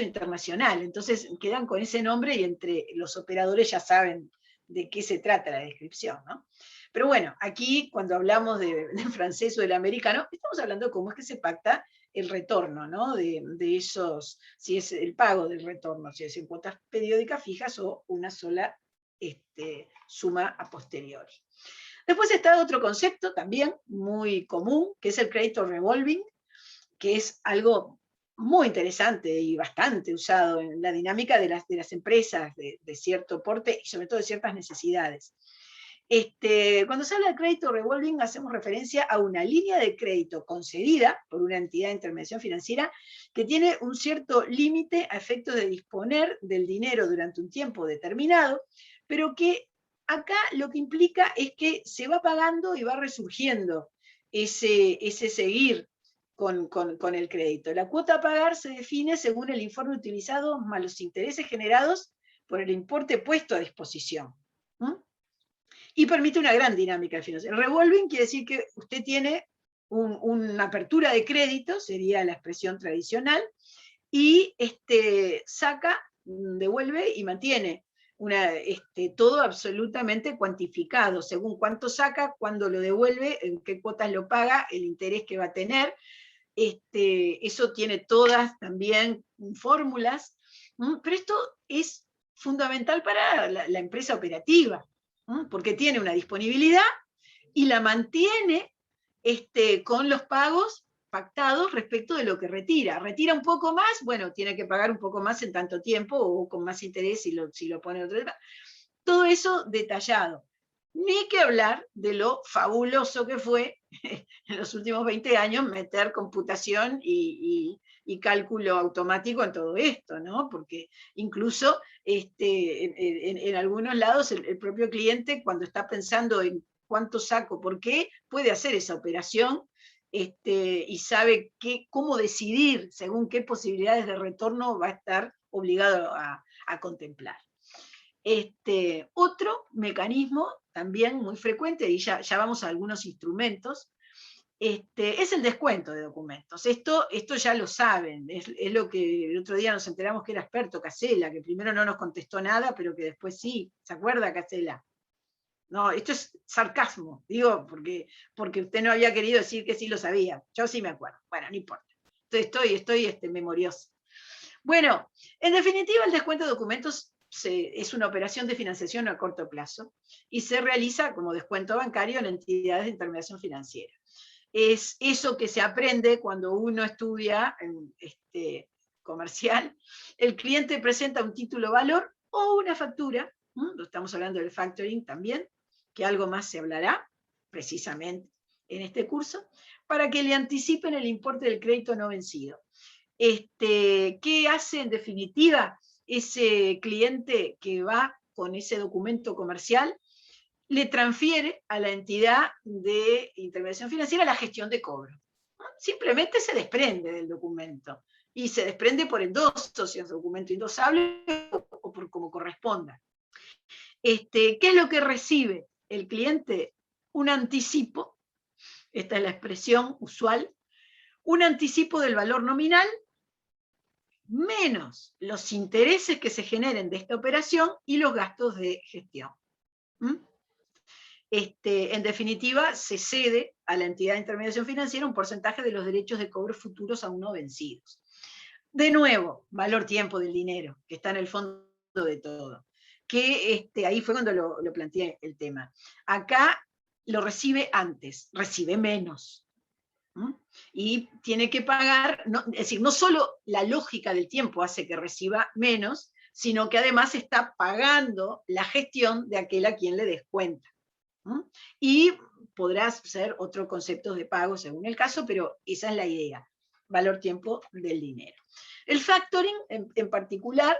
internacional. Entonces quedan con ese nombre y entre los operadores ya saben de qué se trata la descripción, ¿no? Pero bueno, aquí cuando hablamos del francés o del americano, estamos hablando de cómo es que se pacta el retorno, ¿no? De esos, si es el pago del retorno, si es en cuotas periódicas fijas o una sola suma a posteriori. Después está otro concepto también muy común, que es el crédito revolving, que es algo muy interesante y bastante usado en la dinámica de las empresas de cierto porte y sobre todo de ciertas necesidades. Cuando se habla de crédito revolving hacemos referencia a una línea de crédito concedida por una entidad de intermediación financiera que tiene un cierto límite a efectos de disponer del dinero durante un tiempo determinado, pero que acá lo que implica es que se va pagando y va resurgiendo ese seguir con el crédito. La cuota a pagar se define según el informe utilizado más los intereses generados por el importe puesto a disposición. Y permite una gran dinámica de financiación. El revolving quiere decir que usted tiene una apertura de crédito, sería la expresión tradicional, y saca, devuelve y mantiene todo absolutamente cuantificado, según cuánto saca, cuándo lo devuelve, en qué cuotas lo paga, el interés que va a tener. Eso tiene todas también fórmulas, pero esto es fundamental para la empresa operativa, porque tiene una disponibilidad y la mantiene con los pagos pactados respecto de lo que retira. Retira un poco más, bueno, tiene que pagar un poco más en tanto tiempo o con más interés si lo pone otro. Todo eso detallado. Ni que hablar de lo fabuloso que fue en los últimos 20 años meter computación y cálculo automático en todo esto, ¿no? Porque incluso en algunos lados el propio cliente, cuando está pensando en cuánto saco, por qué, puede hacer esa operación y sabe cómo decidir según qué posibilidades de retorno va a estar obligado a contemplar. Otro mecanismo también muy frecuente, y ya vamos a algunos instrumentos, es el descuento de documentos. Esto ya lo saben, es lo que el otro día nos enteramos que era experto Casella, que primero no nos contestó nada, pero que después sí. ¿Se acuerda, Casella? No, esto es sarcasmo, digo, porque usted no había querido decir que sí lo sabía. Yo sí me acuerdo. Bueno, no importa. Estoy memorioso. Bueno, en definitiva, el descuento de documentos es una operación de financiación a corto plazo y se realiza como descuento bancario en entidades de intermediación financiera. Es eso que se aprende cuando uno estudia comercial. El cliente presenta un título valor o una factura, lo estamos hablando del factoring también, que algo más se hablará precisamente en este curso, para que le anticipen el importe del crédito no vencido. ¿Qué hace en definitiva ese cliente que va con ese documento comercial? Le transfiere a la entidad de intermediación financiera la gestión de cobro. Simplemente se desprende del documento y se desprende por endoso, si es documento indosable o por como corresponda. ¿Qué es lo que recibe el cliente? Un anticipo, esta es la expresión usual, un anticipo del valor nominal menos los intereses que se generen de esta operación y los gastos de gestión. En definitiva, se cede a la entidad de intermediación financiera un porcentaje de los derechos de cobro futuros aún no vencidos. De nuevo, valor tiempo del dinero, que está en el fondo de todo. Que ahí fue cuando lo planteé el tema. Acá lo recibe antes, recibe menos. Y tiene que pagar, es decir, no solo la lógica del tiempo hace que reciba menos, sino que además está pagando la gestión de aquel a quien le descuenta. Y podrá ser otro concepto de pago según el caso, pero esa es la idea, valor tiempo del dinero. El factoring, en particular,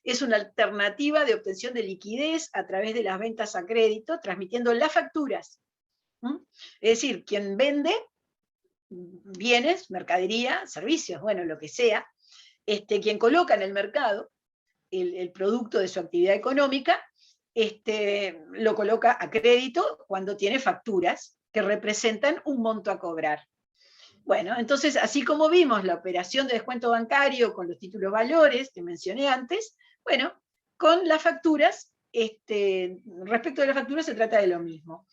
es una alternativa de obtención de liquidez a través de las ventas a crédito, transmitiendo las facturas. Es decir, quien vende bienes, mercadería, servicios, bueno, lo que sea, quien coloca en el mercado el producto de su actividad económica, lo coloca a crédito cuando tiene facturas que representan un monto a cobrar. Bueno, entonces, así como vimos la operación de descuento bancario con los títulos valores que mencioné antes, bueno, con las facturas, respecto de las facturas se trata de lo mismo.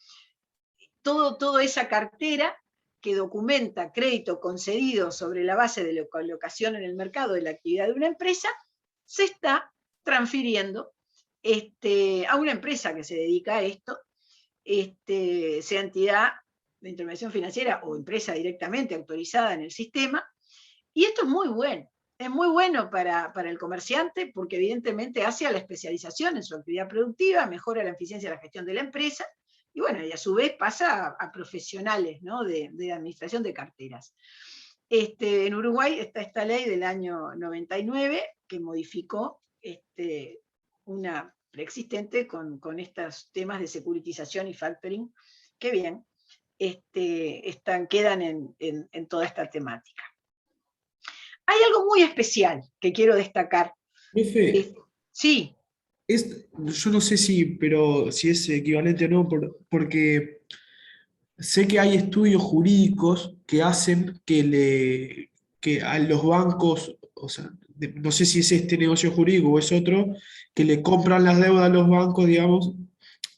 Toda esa cartera que documenta crédito concedido sobre la base de la colocación en el mercado de la actividad de una empresa, se está transfiriendo a una empresa que se dedica a esto, sea entidad de intermediación financiera o empresa directamente autorizada en el sistema, y esto es muy bueno para el comerciante porque evidentemente hace a la especialización en su actividad productiva, mejora la eficiencia de la gestión de la empresa, y bueno, y a su vez pasa a profesionales, ¿no? de administración de carteras. En Uruguay está esta ley del año 99 que modificó una preexistente con estos temas de securitización y factoring, que bien, quedan en toda esta temática. Hay algo muy especial que quiero destacar. Profe, Sí. yo no sé si es equivalente o no, porque sé que hay estudios jurídicos que hacen que a los bancos, o sea, no sé si es este negocio jurídico o es otro, que le compran las deudas a los bancos, digamos,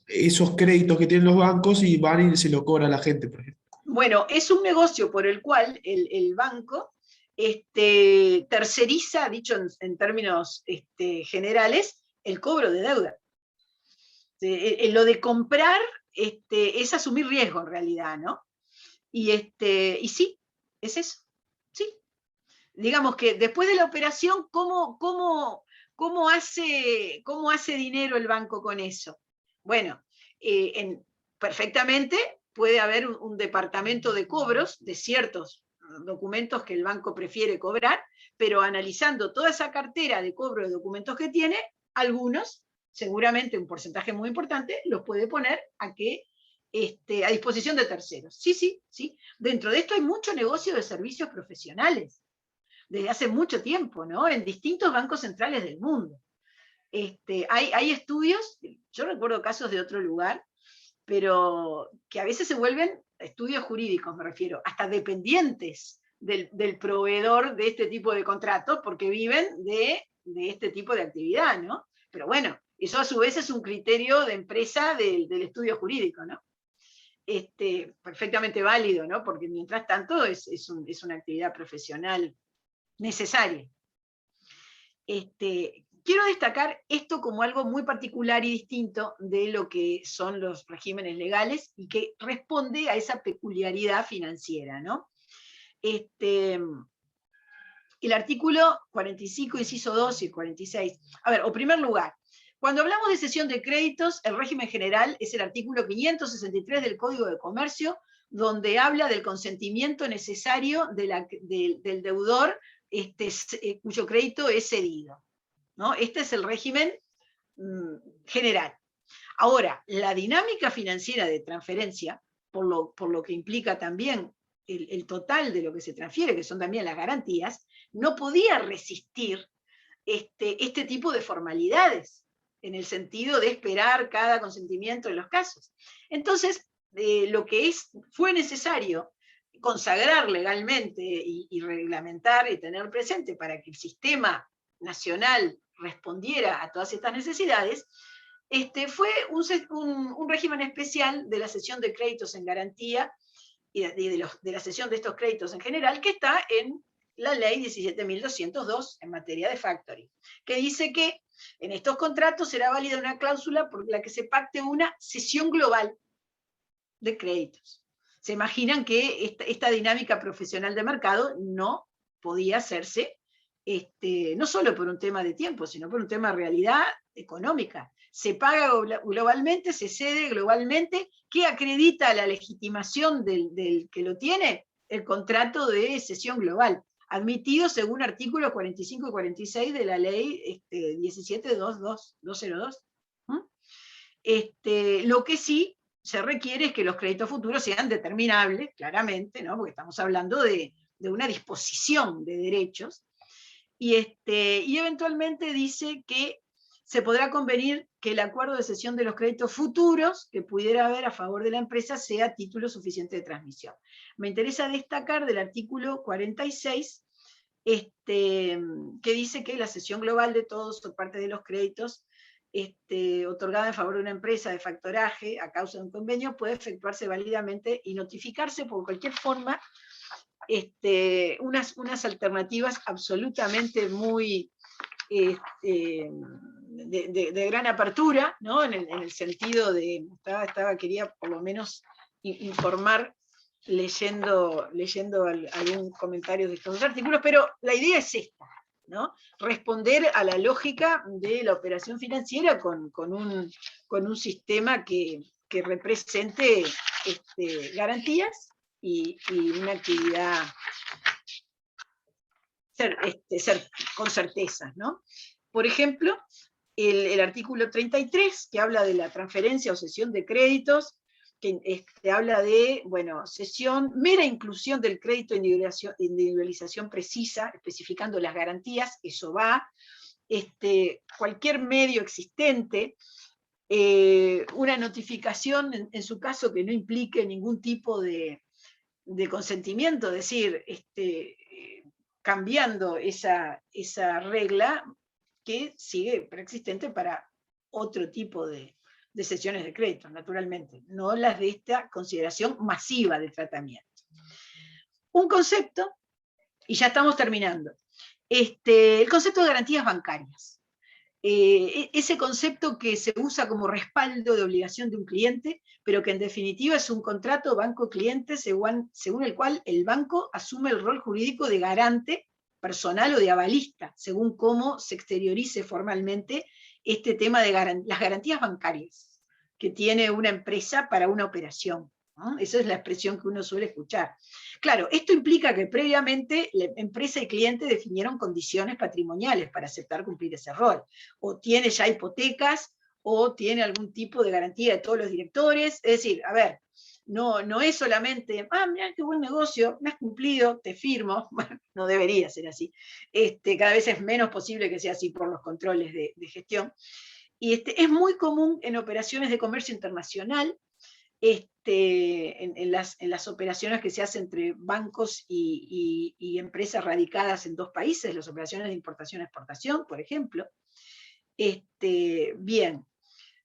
esos créditos que tienen los bancos y van y se lo cobra a la gente, por ejemplo. Bueno, es un negocio por el cual el banco terceriza, dicho en términos generales, el cobro de deuda. Lo de comprar es asumir riesgo en realidad, ¿no? Y sí, es eso, sí. Digamos que después de la operación, ¿cómo hace dinero el banco con eso? Bueno, perfectamente puede haber un departamento de cobros de ciertos documentos que el banco prefiere cobrar, pero analizando toda esa cartera de cobro de documentos que tiene, algunos, seguramente un porcentaje muy importante, los puede poner a disposición de terceros. Sí. Dentro de esto hay mucho negocio de servicios profesionales, desde hace mucho tiempo, ¿no? En distintos bancos centrales del mundo. Hay estudios, yo recuerdo casos de otro lugar, pero que a veces se vuelven estudios jurídicos, me refiero, hasta dependientes del proveedor de este tipo de contratos, porque viven de este tipo de actividad, ¿no? Pero bueno, eso a su vez es un criterio de empresa del estudio jurídico, ¿no? Perfectamente válido, ¿no? Porque mientras tanto es una actividad profesional necesaria. Quiero destacar esto como algo muy particular y distinto de lo que son los regímenes legales y que responde a esa peculiaridad financiera, ¿no? El artículo 45, inciso 2 y 46. A ver, en primer lugar, cuando hablamos de cesión de créditos, el régimen general es el artículo 563 del Código de Comercio, donde habla del consentimiento necesario del deudor cuyo crédito es cedido, ¿no? Este es el régimen general. Ahora, la dinámica financiera de transferencia, por lo que implica también el total de lo que se transfiere, que son también las garantías, no podía resistir este tipo de formalidades, en el sentido de esperar cada consentimiento en los casos. Entonces, lo que fue necesario consagrar legalmente y reglamentar y tener presente para que el sistema nacional respondiera a todas estas necesidades, fue un régimen especial de la cesión de créditos en garantía y de la cesión de estos créditos en general, que está en la ley 17.202 en materia de factoring, que dice que en estos contratos será válida una cláusula por la que se pacte una cesión global de créditos. Se imaginan que esta dinámica profesional de mercado no podía hacerse, no solo por un tema de tiempo, sino por un tema de realidad económica. Se paga globalmente, se cede globalmente, ¿qué acredita la legitimación del que lo tiene? El contrato de cesión global, admitido según artículos 45 y 46 de la ley 17.202. Lo que sí se requiere es que los créditos futuros sean determinables, claramente, ¿no? Porque estamos hablando de una disposición de derechos, y eventualmente dice que se podrá convenir que el acuerdo de cesión de los créditos futuros que pudiera haber a favor de la empresa sea título suficiente de transmisión. Me interesa destacar del artículo 46, que dice que la cesión global de todos o parte de los créditos otorgada en favor de una empresa de factoraje a causa de un convenio puede efectuarse válidamente y notificarse por cualquier forma unas alternativas absolutamente muy de gran apertura, ¿no? En el sentido de, quería por lo menos informar leyendo algún comentario de estos artículos, pero la idea es esta, ¿no? Responder a la lógica de la operación financiera con un sistema que represente garantías y una actividad con certezas, ¿no? Por ejemplo, el artículo 33, que habla de la transferencia o cesión de créditos, que habla de, bueno, cesión, mera inclusión del crédito, individualización precisa, especificando las garantías, eso va, cualquier medio existente, una notificación, en su caso, que no implique ningún tipo de consentimiento, es decir, cambiando esa regla que sigue preexistente para otro tipo de cesiones de crédito, naturalmente, no las de esta consideración masiva de tratamiento. Un concepto, y ya estamos terminando, el concepto de garantías bancarias. Ese concepto que se usa como respaldo de obligación de un cliente, pero que en definitiva es un contrato banco-cliente según el cual el banco asume el rol jurídico de garante personal o de avalista, según cómo se exteriorice formalmente este tema de las garantías bancarias que tiene una empresa para una operación, ¿no? Esa es la expresión que uno suele escuchar. Claro, esto implica que previamente la empresa y cliente definieron condiciones patrimoniales para aceptar cumplir ese rol. O tiene ya hipotecas, o tiene algún tipo de garantía de todos los directores. Es decir, a ver, no es solamente, mira qué buen negocio, me has cumplido, te firmo. Bueno, no debería ser así. Cada vez es menos posible que sea así por los controles de gestión. Y es muy común en operaciones de comercio internacional, en las operaciones que se hacen entre bancos y empresas radicadas en dos países, las operaciones de importación-exportación, por ejemplo. Bien,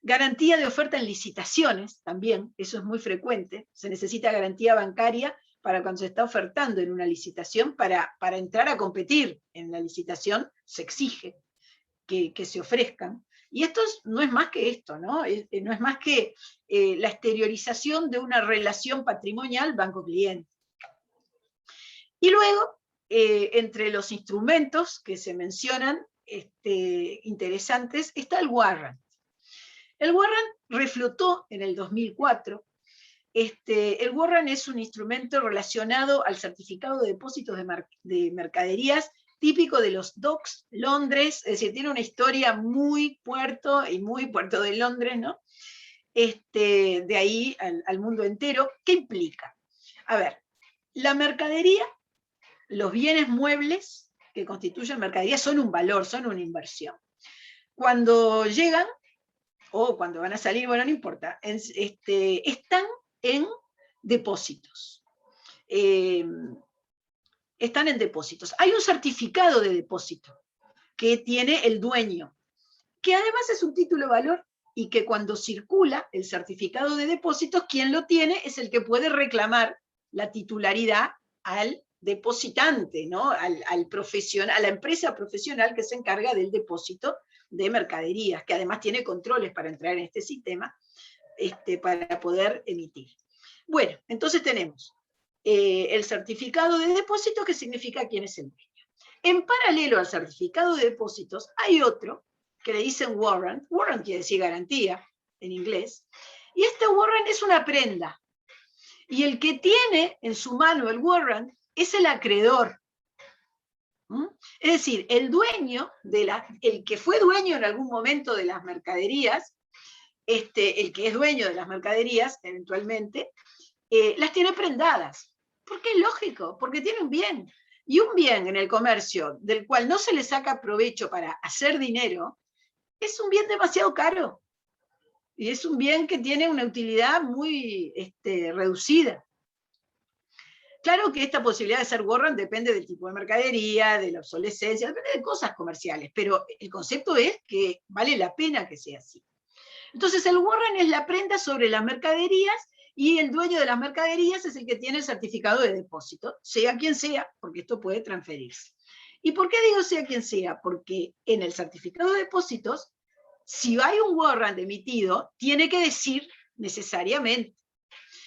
garantía de oferta en licitaciones, también, eso es muy frecuente, se necesita garantía bancaria para cuando se está ofertando en una licitación, para entrar a competir en la licitación, se exige que se ofrezcan. Y esto no es más que esto, ¿no? No es más que la exteriorización de una relación patrimonial banco-cliente. Y luego, entre los instrumentos que se mencionan, interesantes, está el warrant. El warrant reflotó en el 2004. El warrant es un instrumento relacionado al certificado de depósitos de mercaderías típico de los docks, Londres, es decir, tiene una historia muy puerto de Londres, ¿no? De ahí al mundo entero. ¿Qué implica? A ver, la mercadería, los bienes muebles que constituyen mercadería son un valor, son una inversión. Cuando llegan, o cuando van a salir, bueno, no importa, están en depósitos. Están en depósitos. Hay un certificado de depósito que tiene el dueño, que además es un título de valor, y que cuando circula el certificado de depósitos, quien lo tiene es el que puede reclamar la titularidad al depositante, ¿no? al profesional, a la empresa profesional que se encarga del depósito de mercaderías, que además tiene controles para entrar en este sistema, para poder emitir. Bueno, entonces tenemos el certificado de depósito, que significa quién es el dueño. En paralelo al certificado de depósitos hay otro que le dicen warrant. Warrant quiere decir garantía en inglés, y este warrant es una prenda, y el que tiene en su mano el warrant es el acreedor. Es decir, el dueño, el que fue dueño en algún momento de las mercaderías, el que es dueño de las mercaderías eventualmente, las tiene prendadas. Porque es lógico, porque tiene un bien. Y un bien en el comercio del cual no se le saca provecho para hacer dinero, es un bien demasiado caro. Y es un bien que tiene una utilidad muy reducida. Claro que esta posibilidad de ser warrant depende del tipo de mercadería, de la obsolescencia, depende de cosas comerciales, pero el concepto es que vale la pena que sea así. Entonces el warrant es la prenda sobre las mercaderías, y el dueño de las mercaderías es el que tiene el certificado de depósito, sea quien sea, porque esto puede transferirse. ¿Y por qué digo sea quien sea? Porque en el certificado de depósitos, si hay un warrant emitido, tiene que decir necesariamente.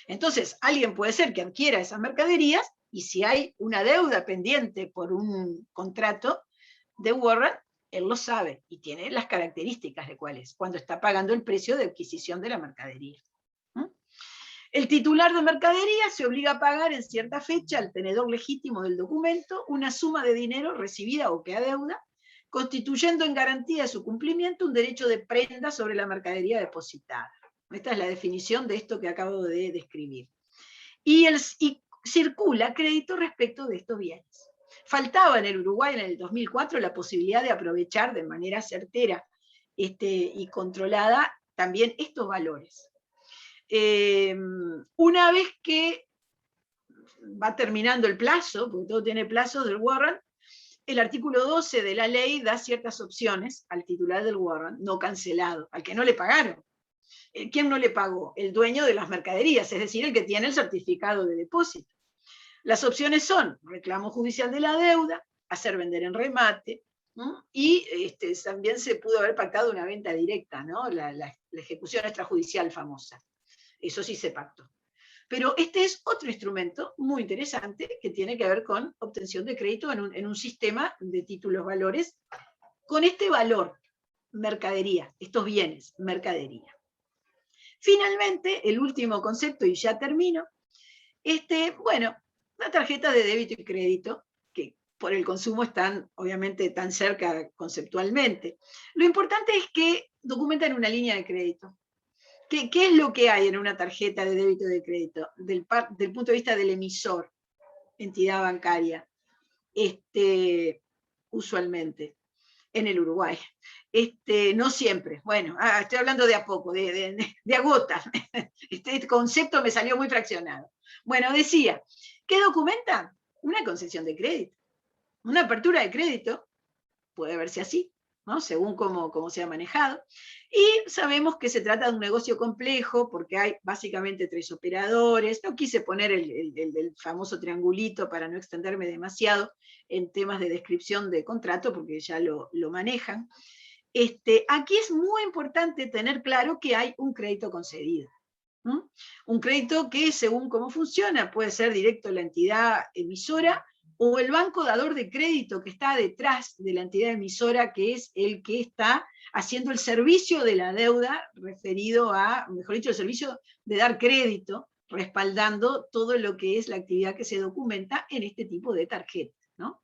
Entonces, alguien puede ser que adquiera esas mercaderías, y si hay una deuda pendiente por un contrato de warrant, él lo sabe y tiene las características de cuál es, cuando está pagando el precio de adquisición de la mercadería. El titular de mercadería se obliga a pagar en cierta fecha al tenedor legítimo del documento una suma de dinero recibida o que adeuda, constituyendo en garantía de su cumplimiento un derecho de prenda sobre la mercadería depositada. Esta es la definición de esto que acabo de describir. Y circula crédito respecto de estos bienes. Faltaba en el Uruguay en el 2004 la posibilidad de aprovechar de manera certera y controlada también estos valores. Una vez que va terminando el plazo, porque todo tiene plazos del warrant, el artículo 12 de la ley da ciertas opciones al titular del warrant no cancelado, al que no le pagaron. ¿Quién no le pagó? El dueño de las mercaderías, es decir, el que tiene el certificado de depósito. Las opciones son reclamo judicial de la deuda, hacer vender en remate, ¿no? Y también se pudo haber pactado una venta directa, ¿no? La ejecución extrajudicial famosa. Eso sí se pactó. Pero este es otro instrumento muy interesante que tiene que ver con obtención de crédito en un sistema de títulos valores con este valor, mercadería, estos bienes, mercadería. Finalmente, el último concepto, y ya termino, bueno, la tarjeta de débito y crédito, que por el consumo están obviamente tan cerca conceptualmente. Lo importante es que documentan una línea de crédito. ¿Qué es lo que hay en una tarjeta de débito y de crédito? Del punto de vista del emisor, entidad bancaria, usualmente, en el Uruguay. No siempre, bueno, estoy hablando de a poco, de a gotas. Este concepto me salió muy fraccionado. Bueno, decía, ¿qué documenta? Una concesión de crédito. Una apertura de crédito puede verse así, ¿no? Según cómo se ha manejado. Y sabemos que se trata de un negocio complejo porque hay básicamente 3 operadores. No quise poner el famoso triangulito para no extenderme demasiado en temas de descripción de contrato porque ya lo manejan. Aquí es muy importante tener claro que hay un crédito concedido. Un crédito que, según cómo funciona, puede ser directo a la entidad emisora o el banco dador de crédito que está detrás de la entidad emisora, que es el que está haciendo el servicio de la deuda referido a, mejor dicho, el servicio de dar crédito, respaldando todo lo que es la actividad que se documenta en este tipo de tarjetas, ¿no?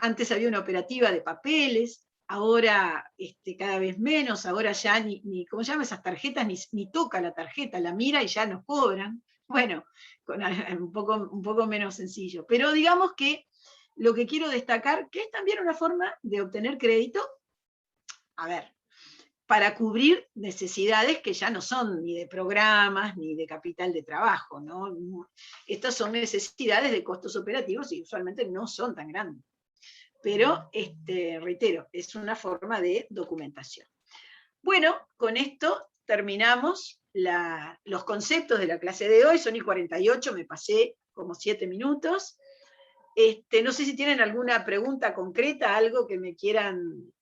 Antes había una operativa de papeles, ahora cada vez menos, ahora ya ni ¿cómo se llama esas tarjetas? Ni toca la tarjeta, la mira y ya nos cobran. Bueno, un poco menos sencillo. Pero digamos que lo que quiero destacar, que es también una forma de obtener crédito, a ver, para cubrir necesidades que ya no son ni de programas ni de capital de trabajo, ¿no? Estas son necesidades de costos operativos y usualmente no son tan grandes. Pero, reitero, es una forma de documentación. Bueno, con esto terminamos los conceptos de la clase de hoy. Son y 48, me pasé como 7 minutos. No sé si tienen alguna pregunta concreta, algo que me quieran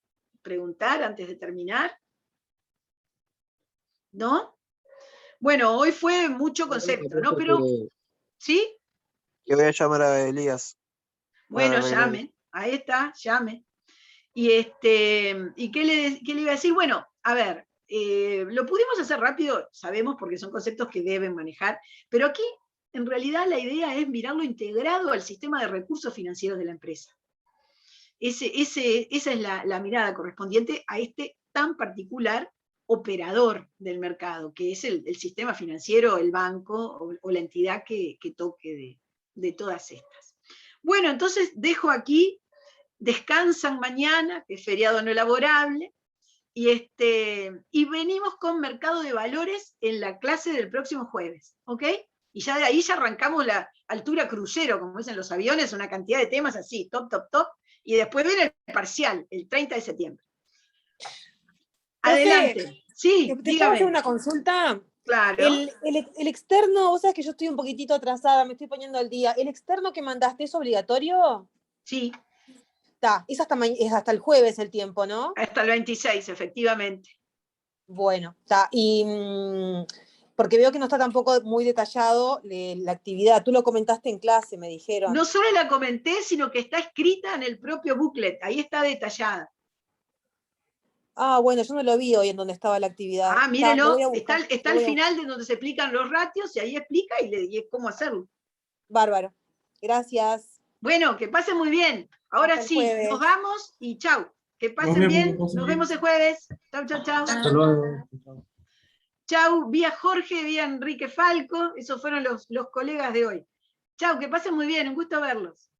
preguntar antes de terminar. ¿No? Bueno, hoy fue mucho concepto, ¿no? Pero, ¿sí? Que voy a llamar a Elías. Bueno, llamen, ahí está, llame. ¿Y qué le iba a decir? Bueno, a ver, lo pudimos hacer rápido, sabemos, porque son conceptos que deben manejar, pero aquí, en realidad, la idea es mirarlo integrado al sistema de recursos financieros de la empresa. Esa es la mirada correspondiente a este tan particular operador del mercado, que es el sistema financiero, el banco o la entidad que toque de todas estas. Bueno, entonces dejo aquí, descansan mañana, que es feriado no laborable, y venimos con mercado de valores en la clase del próximo jueves, ¿ok? Y ya de ahí ya arrancamos la altura crucero, como dicen los aviones, una cantidad de temas así, top, top, top, y después viene el parcial, el 30 de septiembre. Adelante. Sí, ¿te puedo hacer una consulta? Claro. El externo, vos sabés que yo estoy un poquitito atrasada, me estoy poniendo al día. ¿El externo que mandaste es obligatorio? Sí. Está, es hasta el jueves el tiempo, ¿no? Hasta el 26, efectivamente. Bueno, está. Y porque veo que no está tampoco muy detallado la actividad. Tú lo comentaste en clase, me dijeron. No solo la comenté, sino que está escrita en el propio booklet, ahí está detallada. Ah, bueno, yo no lo vi hoy en donde estaba la actividad. Ah, mírelo, está al final de donde se explican los ratios y ahí explica y cómo hacerlo. Bárbaro. Gracias. Bueno, que pasen muy bien. Ahora sí, nos vamos y chau. Que pasen bien. Nos vemos el jueves. Chau, chau, chau. Hasta luego. Chau, vía Jorge, vía Enrique Falco. Esos fueron los colegas de hoy. Chau, que pasen muy bien. Un gusto verlos.